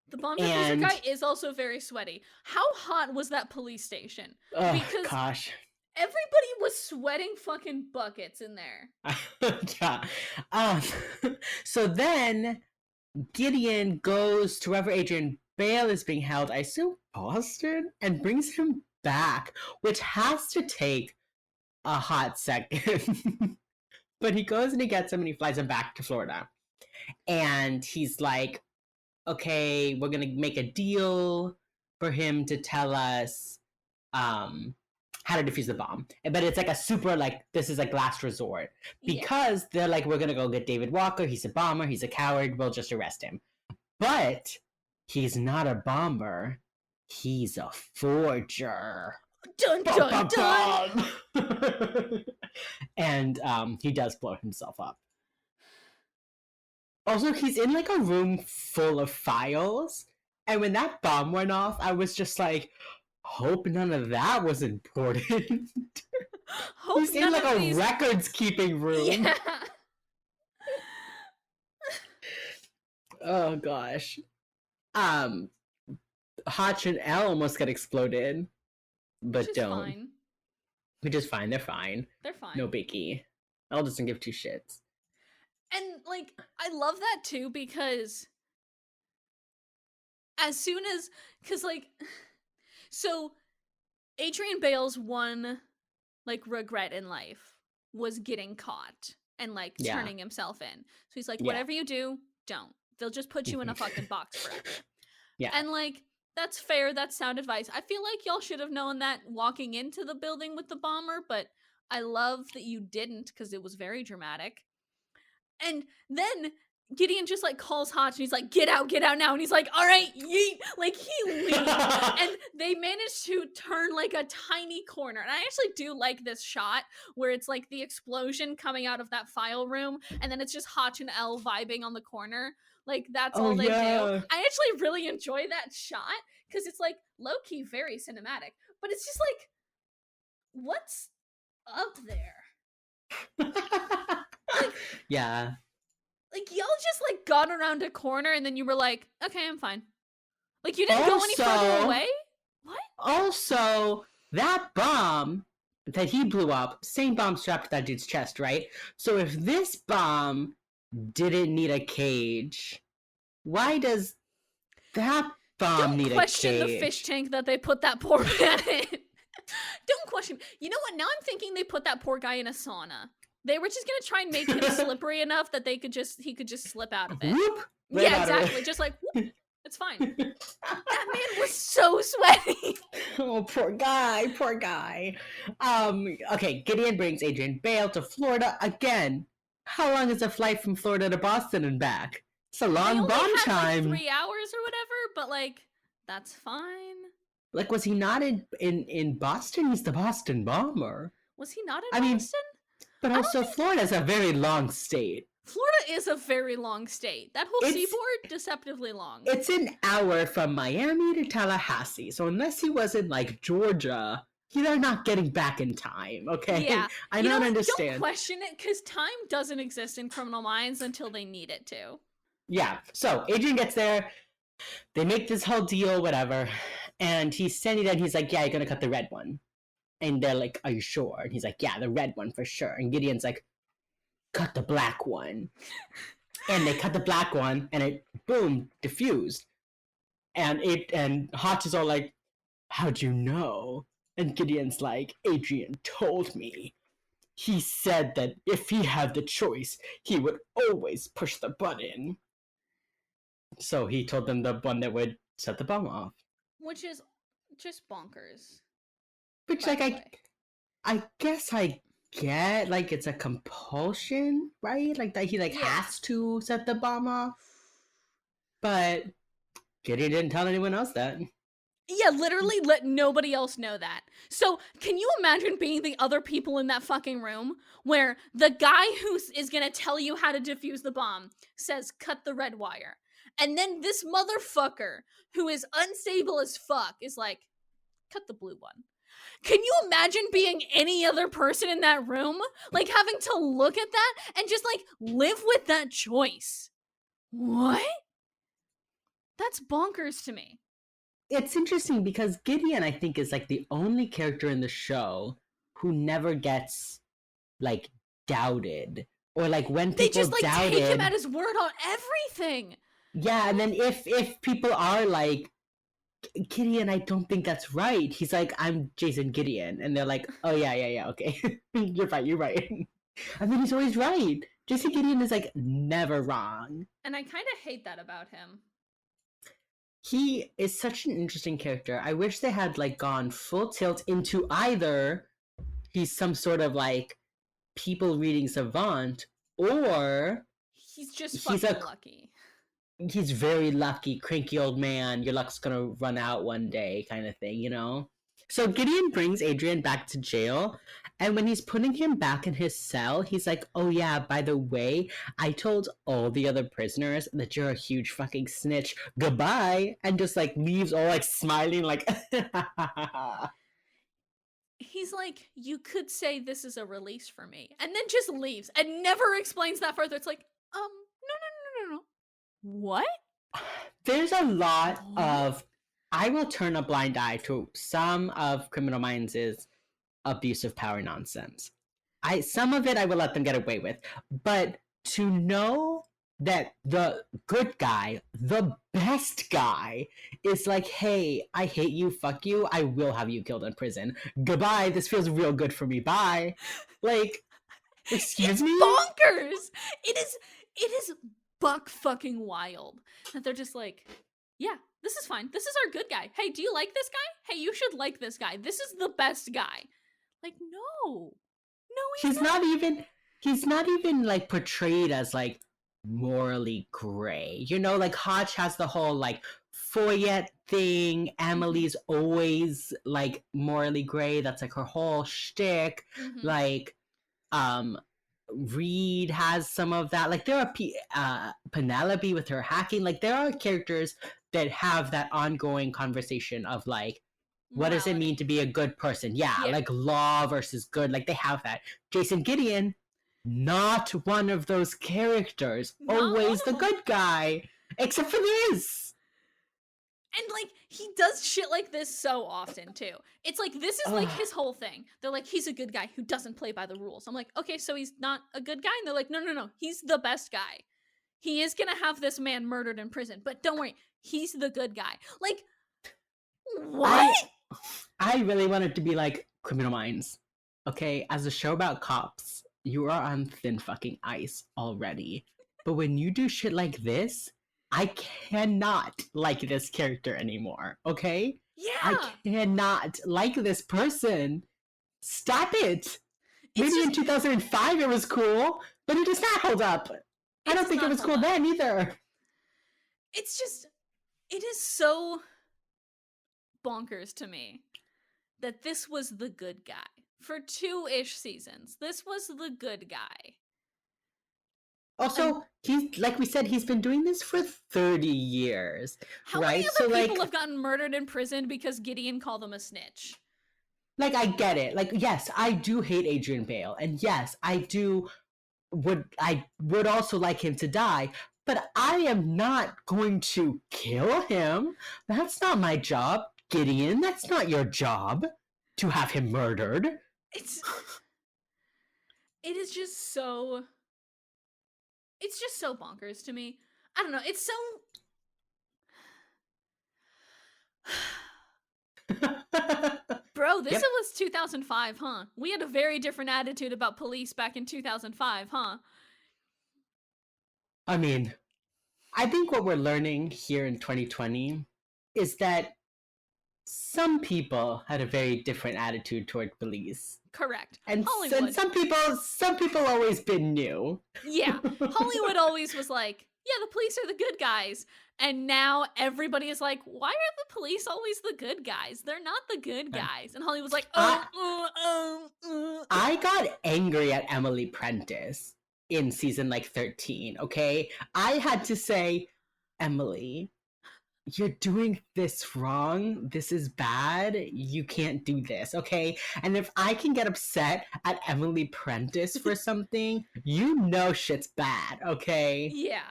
The bomb diffuser guy is also very sweaty. How hot was that police station? Oh, because gosh. Everybody was sweating fucking buckets in there. Yeah. So then Gideon goes to wherever Adrian Bale is being held, I assume Boston, and brings him back, which has to take a hot second. But he goes and he gets him and he flies him back to Florida. And he's like, okay, we're going to make a deal for him to tell us how to defuse the bomb. But it's like a super, like, this is like last resort. Because they're like, we're going to go get David Walker. He's a bomber. He's a coward. We'll just arrest him. But he's not a bomber. He's a forger. Dun, dun, dun. And he does blow himself up. Also, he's in like a room full of files. And when that bomb went off, I was just like, hope none of that was important. He's in like a records keeping room. Yeah. Oh gosh. Hotch and L almost got exploded, but don't. Fine. Which is fine. They're fine. They're fine. No biggie. L doesn't give 2 shits. And like, I love that too because as soon as, because like, so Adrian Bale's one like regret in life was getting caught and like turning himself in. So he's like, whatever you do, don't. They'll just put you in a fucking box forever. Yeah. And like, that's fair. That's sound advice. I feel like y'all should have known that walking into the building with the bomber, but I love that you didn't because it was very dramatic. And then Gideon just, like, calls Hotch, and he's like, get out now, and he's like, all right, yeet, like, he leaves, and they manage to turn, like, a tiny corner, and I actually do like this shot, where it's, like, the explosion coming out of that file room, and then it's just Hotch and Elle vibing on the corner, like, that's Oh all they do. yeah. I actually really enjoy that shot, because it's, like, low-key very cinematic, but it's just, like, what's up there? Like, yeah. like, y'all just, like, got around a corner and then you were like, okay, I'm fine. Like, you didn't go any further away? What? Also, that bomb that he blew up, same bomb strapped to that dude's chest, right? So if this bomb didn't need a cage, why does that bomb need a cage? Don't question the fish tank that they put that poor man in. Don't question. You know what? Now I'm thinking they put that poor guy in a sauna. They were just gonna try and make him slippery enough that he could just slip out of it. Whoop, right yeah, exactly. Just like, whoop, it's fine. That man was so sweaty. Oh, poor guy. Okay, Gideon brings Adrian Bale to Florida again. How long is a flight from Florida to Boston and back? It's a long bomb time. Like 3 hours or whatever, but like, that's fine. Like, was he not in Boston? He's the Boston bomber. Was he not in Boston? But also, Florida's a very long state. Florida is a very long state. That whole seaboard, deceptively long. It's an hour from Miami to Tallahassee. So unless he was in, like, Georgia, they're not getting back in time, okay? Yeah. I don't understand. Don't question it, because time doesn't exist in Criminal Minds until they need it to. Yeah. So Adrian gets there. They make this whole deal, whatever. And he's standing there and he's like, yeah, you're going to cut the red one. And they're like, are you sure? And he's like, yeah, the red one for sure. And Gideon's like, cut the black one. And they cut the black one, and it, boom, diffused. And Hotch is all like, how'd you know? And Gideon's like, Adrian told me. He said that if he had the choice, he would always push the button. So he told them the one that would set the bomb off. Which is just bonkers. Which, like, I guess I get, like, it's a compulsion, right? Like, that he, like, has to set the bomb off. But Gideon didn't tell anyone else that. Yeah, literally let nobody else know that. So, can you imagine being the other people in that fucking room where the guy who is gonna tell you how to defuse the bomb says, cut the red wire. And then this motherfucker, who is unstable as fuck, is like, cut the blue one. Can you imagine being any other person in that room? Like, having to look at that and just, like, live with that choice. What? That's bonkers to me. It's interesting because Gideon, I think, is, like, the only character in the show who never gets, like, doubted. Or, like, when people they just, like, doubted, take him at his word on everything. Yeah, and then if people are like, Gideon, I don't think that's right. He's like, I'm Jason Gideon. And they're like, oh, yeah, okay. You're right. And then he's always right. Jason Gideon is, like, never wrong. And I kind of hate that about him. He is such an interesting character. I wish they had, like, gone full tilt into either he's some sort of, like, people reading savant, or he's just fucking lucky. He's very lucky, cranky old man, your luck's gonna run out one day kind of thing, you know? So Gideon brings Adrian back to jail, and when he's putting him back in his cell, he's like, oh yeah, by the way, I told all the other prisoners that you're a huge fucking snitch. Goodbye! And just, like, leaves all, like, smiling, like, He's like, you could say this is a release for me, and then just leaves, and never explains that further. It's like, no. What? There's a lot of, I will turn a blind eye to some of Criminal Minds' abuse of power nonsense. Some of it I will let them get away with, but to know that the good guy, the best guy, is like, hey, I hate you, fuck you, I will have you killed in prison. Goodbye, this feels real good for me, bye. Like, excuse me? Bonkers! It is buck fucking wild that they're just like, yeah, this is fine. This is our good guy. Hey, do you like this guy? Hey, you should like this guy. This is the best guy. Like, no, he's not even like portrayed as, like, morally gray. You know, like Hotch has the whole like Foyette thing. Mhm. Emily's always like morally gray. That's like her whole shtick. Mhm. Like, um, Reed has some of that. Like there are Penelope with her hacking. Like there are characters that have that ongoing conversation of like, what does it mean Morality. to be a good person? Yeah, Yeah. like law versus good. Like they have that. Jason Gideon, not one of those characters. Not one Always of the them. good guy, except for Liz. And like he does shit like this so often too. It's like this is like Ugh. his whole thing. They're like he's a good guy who doesn't play by the rules. I'm like, "Okay, so he's not a good guy?" And they're like, "No, no, no. He's the best guy. He is going to have this man murdered in prison, but don't worry. He's the good guy." Like what? I I really wanted to be like Criminal Minds. Okay, as a show about cops, you are on thin fucking ice already. But when you do shit like this, I cannot like this character anymore. Okay? I Yeah. cannot like this person. Stop it. It's Maybe in just 2005 it was cool, but it does not hold up. I it don't does think it not was hold cool up. then either. It's just it is so bonkers to me that this was the good guy for 2-ish seasons. This was the good guy. And Also, he's like we said, he's been doing this for 30 years, how many right? So other people have like gotten murdered in prison because Gideon called them a snitch? I get it. Like yes, I do hate Adrian Bale, and yes, I would also like him to die, but I am not going to kill him. That's not my job, Gideon. That's not your job to have him murdered. It's it is just so it's just so bonkers to me. I don't know. It's so Bro, this Yep. was 2005, huh? We had a very different attitude about police back in 2005, huh? I mean, I think what we're learning here in 2020 is that some people had a very different attitude toward police. Correct. And Hollywood. some people always been new. Yeah. Hollywood always was like, yeah, the police are the good guys. And now everybody is like, why are the police always the good guys? They're not the good guys. And Hollywood's like, I oh. I got angry at Emily Prentice in season like 13, okay? I had to say, Emily, you're doing this wrong. This is bad. You can't do this, okay? And if I can get upset at Emily Prentice for something, you know shit's bad, okay? Yeah.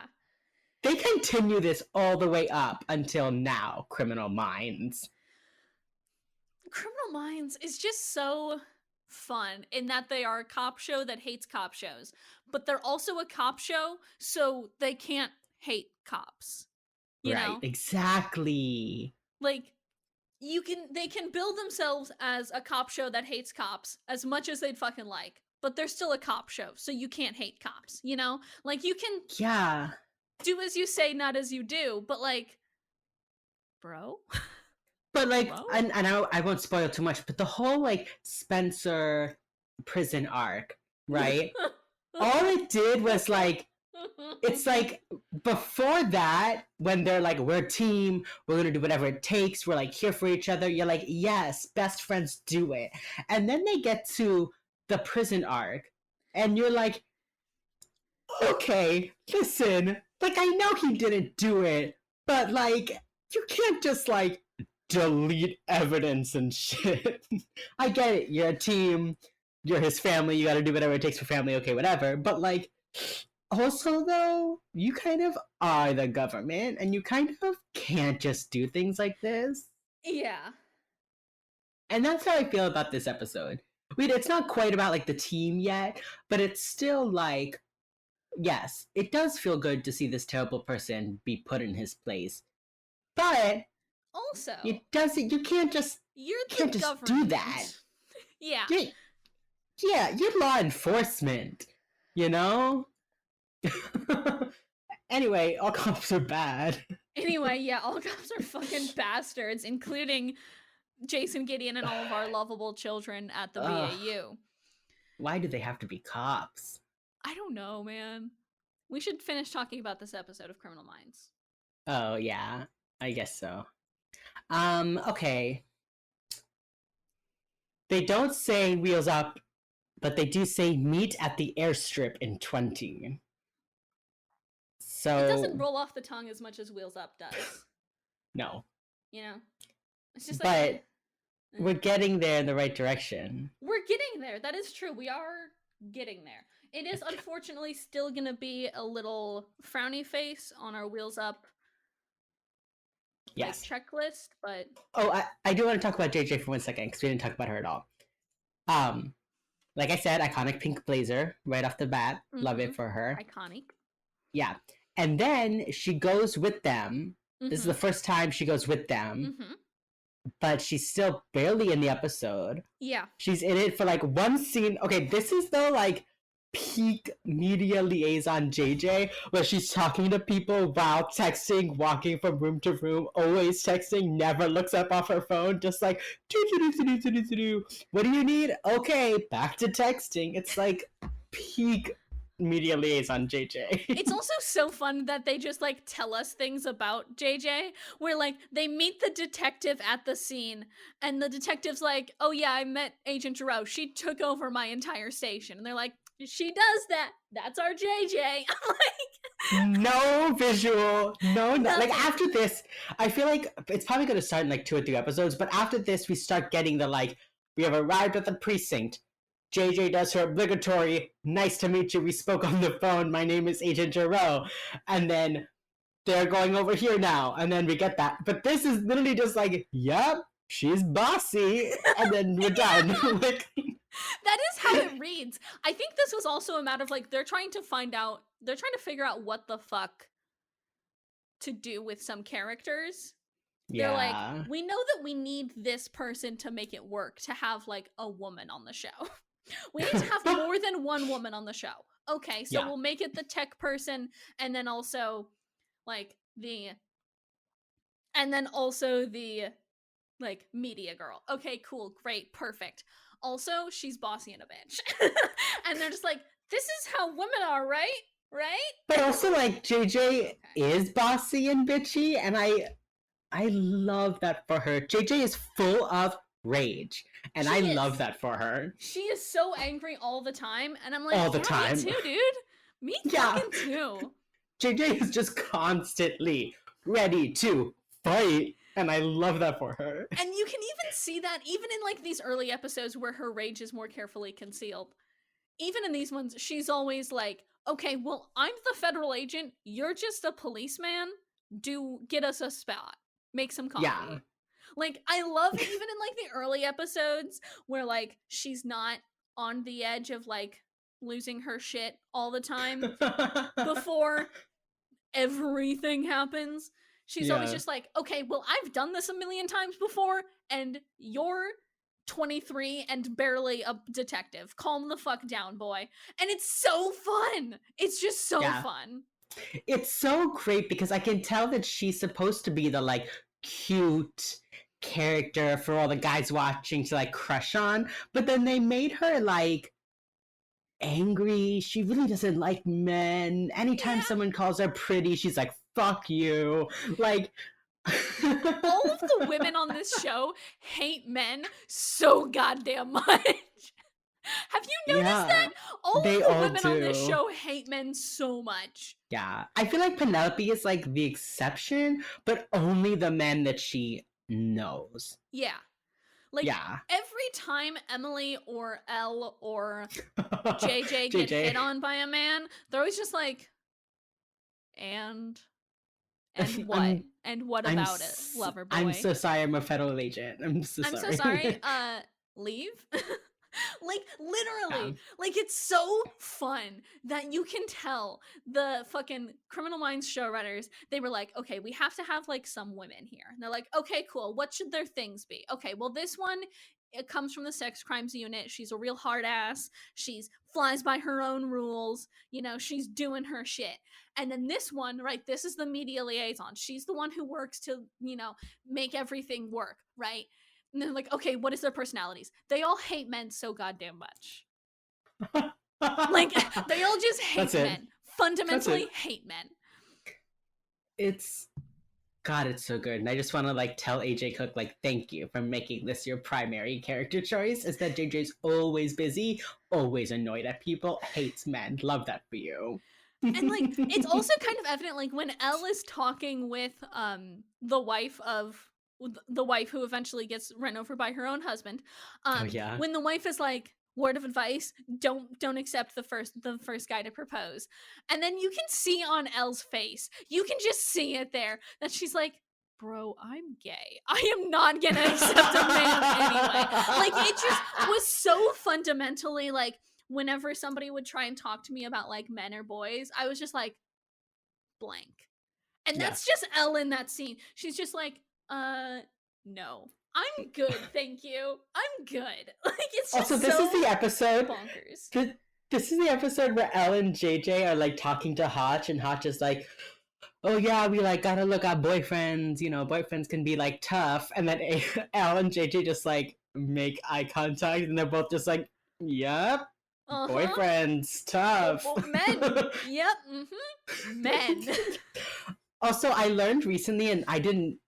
They continue this all the way up until now, Criminal Minds. Criminal Minds is just so fun in that they are a cop show that hates cop shows, but they're also a cop show, so they can't hate cops. You Right, know? exactly. Like they can build themselves as a cop show that hates cops as much as they'd fucking like, but they're still a cop show, so you can't hate cops, you know? Like you can Yeah. do as you say, not as you do, but like, bro? But like, Bro? and I won't spoil too much, but the whole like Spencer prison arc, right? All it did was like, it's like before that, when they're like, we're a team, we're gonna do whatever it takes, we're like here for each other, you're like, yes, best friends do it. And then they get to the prison arc, and you're like, okay, listen, like I know he didn't do it, but like you can't just like delete evidence and shit. I get it, you're a team, you're his family, you gotta do whatever it takes for family, okay, whatever. But like also though, you kind of are the government and you kind of can't just do things like this. Yeah. And that's how I feel about this episode. Wait, it's not quite about like the team yet, but it's still like yes, it does feel good to see this terrible person be put in his place. But Also, it doesn't you you're can't the just do that. government. Yeah. You, yeah, you're law enforcement, you know? Anyway, all cops are bad. Anyway, yeah, all cops are fucking bastards, including Jason Gideon and all of our lovable children at the Ugh, BAU. why do they have to be cops? I don't know, man. We should finish talking about this episode of Criminal Minds. Oh, yeah. I guess so. Okay. They don't say wheels up, but they do say meet at the airstrip in 20. So it doesn't roll off the tongue as much as Wheels Up does. No. You know? It's just like... But we're getting there in the right direction. We're getting there. That is true. We are getting there. It is unfortunately still going to be a little frowny face on our Wheels Up checklist, but... Oh, I do want to talk about JJ for 1 second, because we didn't talk about her at all. Like I said, iconic pink blazer right off the bat. Mm-hmm. Love it for her. Iconic. Yeah. And then she goes with them. Mm-hmm. This is the first time she goes with them. Mm-hmm. But she's still barely in the episode. Yeah. She's in it for like one scene. Okay, this is the like peak media liaison JJ, where she's talking to people while texting, walking from room to room, always texting, never looks up off her phone, just like, what do you need? Okay, back to texting. It's like peak media liaison JJ. It's also so fun that they just like tell us things about JJ, where like they meet the detective at the scene and the detective's like, oh yeah, I met Agent Giroux, she took over my entire station, and they're like, she does that, that's our JJ. Like, no visual, no like after this I feel like it's probably going to start in like 2 or 3 episodes, but after this we start getting the like, we have arrived at the precinct, JJ does her obligatory, nice to meet you, we spoke on the phone, my name is Agent Giroux, and then they're going over here now, and then we get that. But this is literally just like, yep, she's bossy, and then we're done. Like, that is how it reads. I think this was also a matter of like, they're trying to figure out what the fuck to do with some characters. Yeah. They're like, we know that we need this person to make it work, to have like a woman on the show. We need to have more than one woman on the show. Okay, so we'll make it the tech person, and then also like the like media girl. Okay, cool, great, perfect. Also, she's bossy and a bitch. And they're just like, this is how women are, right? Right? But also like JJ is bossy and bitchy, and I love that for her. JJ is full of rage, and I love that for her. She is so angry all the time, and I'm like, all the time. Me too, dude. Me fucking too. JJ is just constantly ready to fight, and I love that for her. And you can even see that even in like these early episodes where her rage is more carefully concealed. Even in these ones, she's always like, okay, well, I'm the federal agent, you're just a policeman, get us a spot. Make some coffee. Yeah. Like, I love even in like the early episodes where like she's not on the edge of like losing her shit all the time before everything happens. She's always just like, okay, well, I've done this a million times before, and you're 23 and barely a detective. Calm the fuck down, boy. And it's so fun. It's just so fun. It's so great because I can tell that she's supposed to be the like cute character for all the guys watching to like crush on, but then they made her like angry. She really doesn't like men. Anytime someone calls her pretty, she's like, fuck you. Like all of the women on this show hate men so goddamn much. Have you noticed that? All of the women on this show hate men so much. Yeah. I feel like Penelope is like the exception, but only the men that she knows. Yeah. Like, every time Emily or Elle or JJ get hit on by a man, they're always just like, and what? And what about it, lover boy? I'm so sorry, I'm a federal agent. I'm so sorry. Leave? Like, literally. Like, it's so fun that you can tell the fucking Criminal Minds showrunners, they were like, okay, we have to have, like, some women here. And they're like, okay, cool. What should their things be? Okay, well, this one, it comes from the sex crimes unit. She's a real hard ass. She's flies by her own rules. You know, she's doing her shit. And then this one, right, this is the media liaison. She's the one who works to, you know, make everything work, right? And they're like, okay, what is their personalities? They all hate men so goddamn much. Like, they all just hate men. fundamentally hate men. It's God, it's so good. And I just want to like tell AJ Cook, like, thank you for making this your primary character choice. Is that JJ's always busy, always annoyed at people, hates men. Love that for you. And like it's also kind of evident, like when Elle is talking with the wife who eventually gets run over by her own husband. Oh yeah. When the wife is like, word of advice, don't accept the first guy to propose. And then you can see on Elle's face, you can just see it there, that she's like, bro, I'm gay. I am not gonna accept a man anyway. Like it just was so fundamentally like, whenever somebody would try and talk to me about like men or boys, I was just like, blank. And that's just Elle in that scene. She's just like, no. I'm good, thank you. I'm good. Like it's just also this so is the episode bonkers. This is the episode where Elle and JJ are like talking to Hotch, and Hotch is like, oh yeah, we like gotta look at boyfriends, you know, boyfriends can be like tough. And then Elle and JJ just like make eye contact, and they're both just like, yep, boyfriends, tough. Men. Yep, men. Also, I learned recently, and I didn't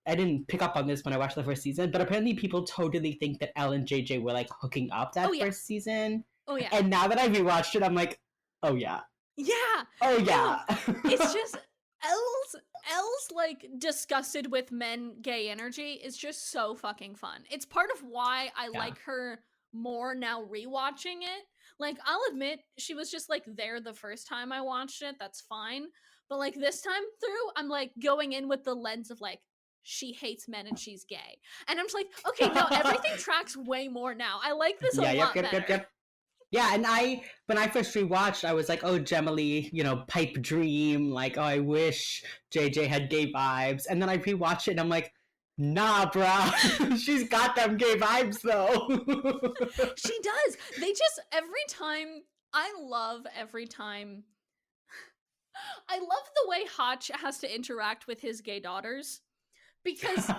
pick up on this when I watched the first season, but apparently people totally think that Elle and JJ were like hooking up that first season. Oh yeah. And now that I rewatched it, I'm like, oh yeah. Yeah. Oh yeah. It's just Elle's like disgusted with men gay energy is just so fucking fun. It's part of why I like her more now rewatching it. Like I'll admit she was just like there the first time I watched it. That's fine. But like this time through, I'm like going in with the lens of like, she hates men and she's gay. And I'm just like, okay, no, everything tracks way more now. I like this a lot better. Yeah, and when I first rewatched, I was like, oh, Gemily, you know, pipe dream, like, oh, I wish JJ had gay vibes. And then I rewatched it and I'm like, nah, bruh, she's got them gay vibes though. She does. They just, I love the way Hotch has to interact with his gay daughters, because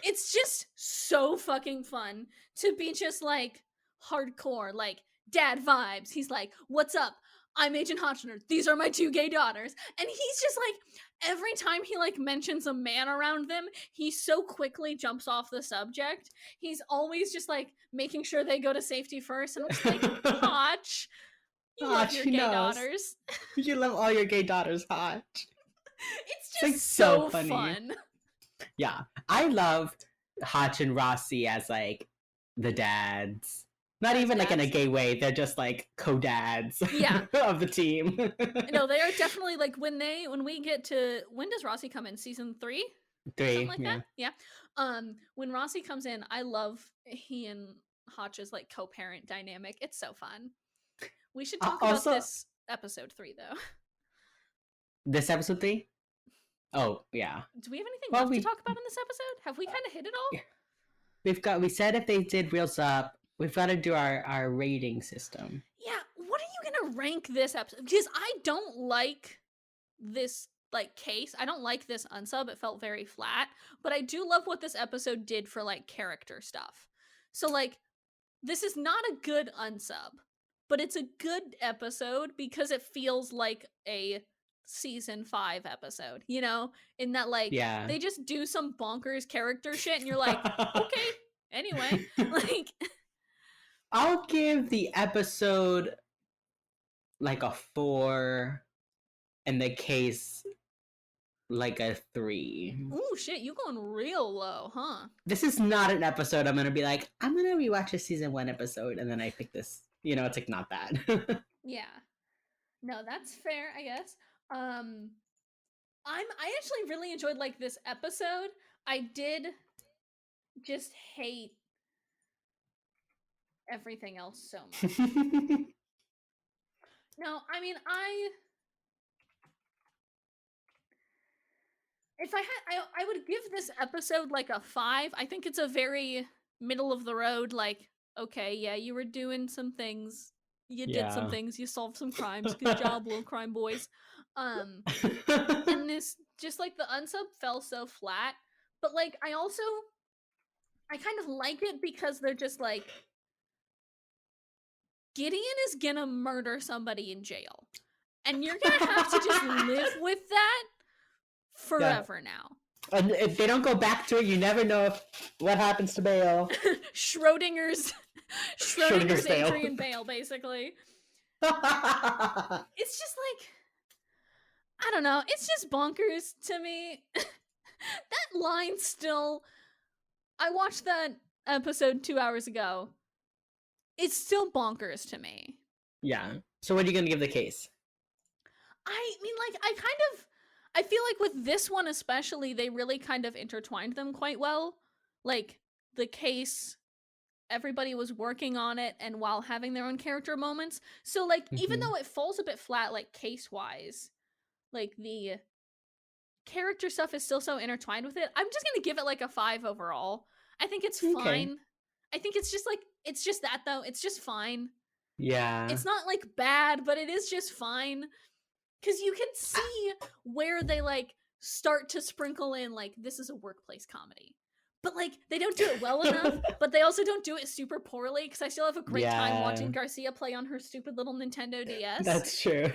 it's just so fucking fun to be just like hardcore, like dad vibes. He's like, what's up? I'm Agent Hotchner. These are my 2 gay daughters. And he's just like, every time he like mentions a man around them, he so quickly jumps off the subject. He's always just like making sure they go to safety first. And I'm just like, Hotch, you love your gay daughters. You love all your gay daughters, Hotch. It's just like, so funny. Fun. Yeah. I love Hotch and Rossi as like the dads. Not even like in a gay way. They're just like co-dads of the team. No, they are definitely like when we get to, when does Rossi come in? Season 3? 3. Something like that? Yeah. When Rossi comes in, I love he and Hotch's like co-parent dynamic. It's so fun. We should talk about this episode 3 though. This episode 3? Oh, yeah. Do we have anything left to talk about in this episode? Have we kind of hit it all? Yeah. We said if they did Reels Up, we've got to do our rating system. Yeah, what are you going to rank this episode? Because I don't like this like case. I don't like this unsub. It felt very flat. But I do love what this episode did for like character stuff. So like, this is not a good unsub, but it's a good episode because it feels like a season 5 episode, you know, in that like they just do some bonkers character shit and you're like, okay, anyway. Like I'll give the episode like a 4 and the case like a 3. Ooh, shit, you going real low, huh? This is not an episode I'm gonna be like, I'm gonna rewatch a season 1 episode and then I pick this. You know, it's like not that. Yeah. No, that's fair, I guess. I actually really enjoyed like this episode. I did just hate everything else so much. No, I mean I would give this episode like a 5. I think it's a very middle of the road, like, okay, yeah, you were doing some things. You did some things, you solved some crimes. Good job, little crime boys. And this just like the unsub fell so flat. But like I kind of like it because they're just like, Gideon is gonna murder somebody in jail. And you're gonna have to just live with that forever now. And if they don't go back to it, you never know what happens to Bale. Schrodinger's Bale. Adrian Bale, basically. It's just like, I don't know. It's just bonkers to me. That line still... I watched that episode 2 hours ago. It's still bonkers to me. Yeah. So what are you going to give the case? I mean, like, I feel like with this one especially, they really kind of intertwined them quite well. Like, the case, everybody was working on it and while having their own character moments. So, like, even though it falls a bit flat, like, case-wise, like, the character stuff is still so intertwined with it. I'm just gonna give it, like, a 5 overall. I think it's fine. I think it's just, like, it's just that, though. It's just fine. Yeah. It's not, like, bad, but it is just fine. Because you can see where they, like, start to sprinkle in, like, this is a workplace comedy. But, like, they don't do it well enough, but they also don't do it super poorly, because I still have a great time watching Garcia play on her stupid little Nintendo DS. That's true.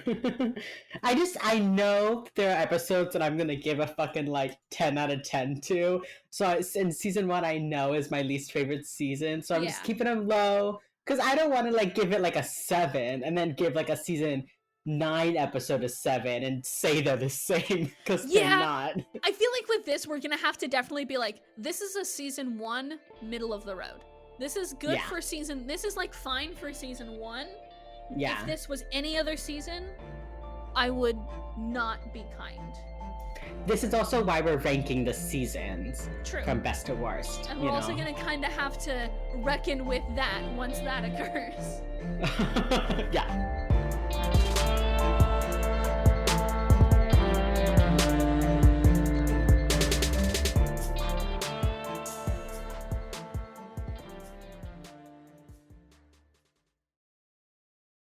I know there are episodes that I'm going to give a fucking, like, 10 out of 10 to. So, in season 1, I know is my least favorite season, so I'm just keeping them low, because I don't want to, like, give it, like, a 7, and then give, like, a season 9 episode of 7 and say they're the same, because they're not. I feel like with this, we're gonna have to definitely be like, this is a season 1 middle of the road. This is good for season, this is like fine for season 1. If this was any other season, I would not be kind. This is also why we're ranking the seasons from best to worst. And we're also gonna kind of have to reckon with that once that occurs. Yeah.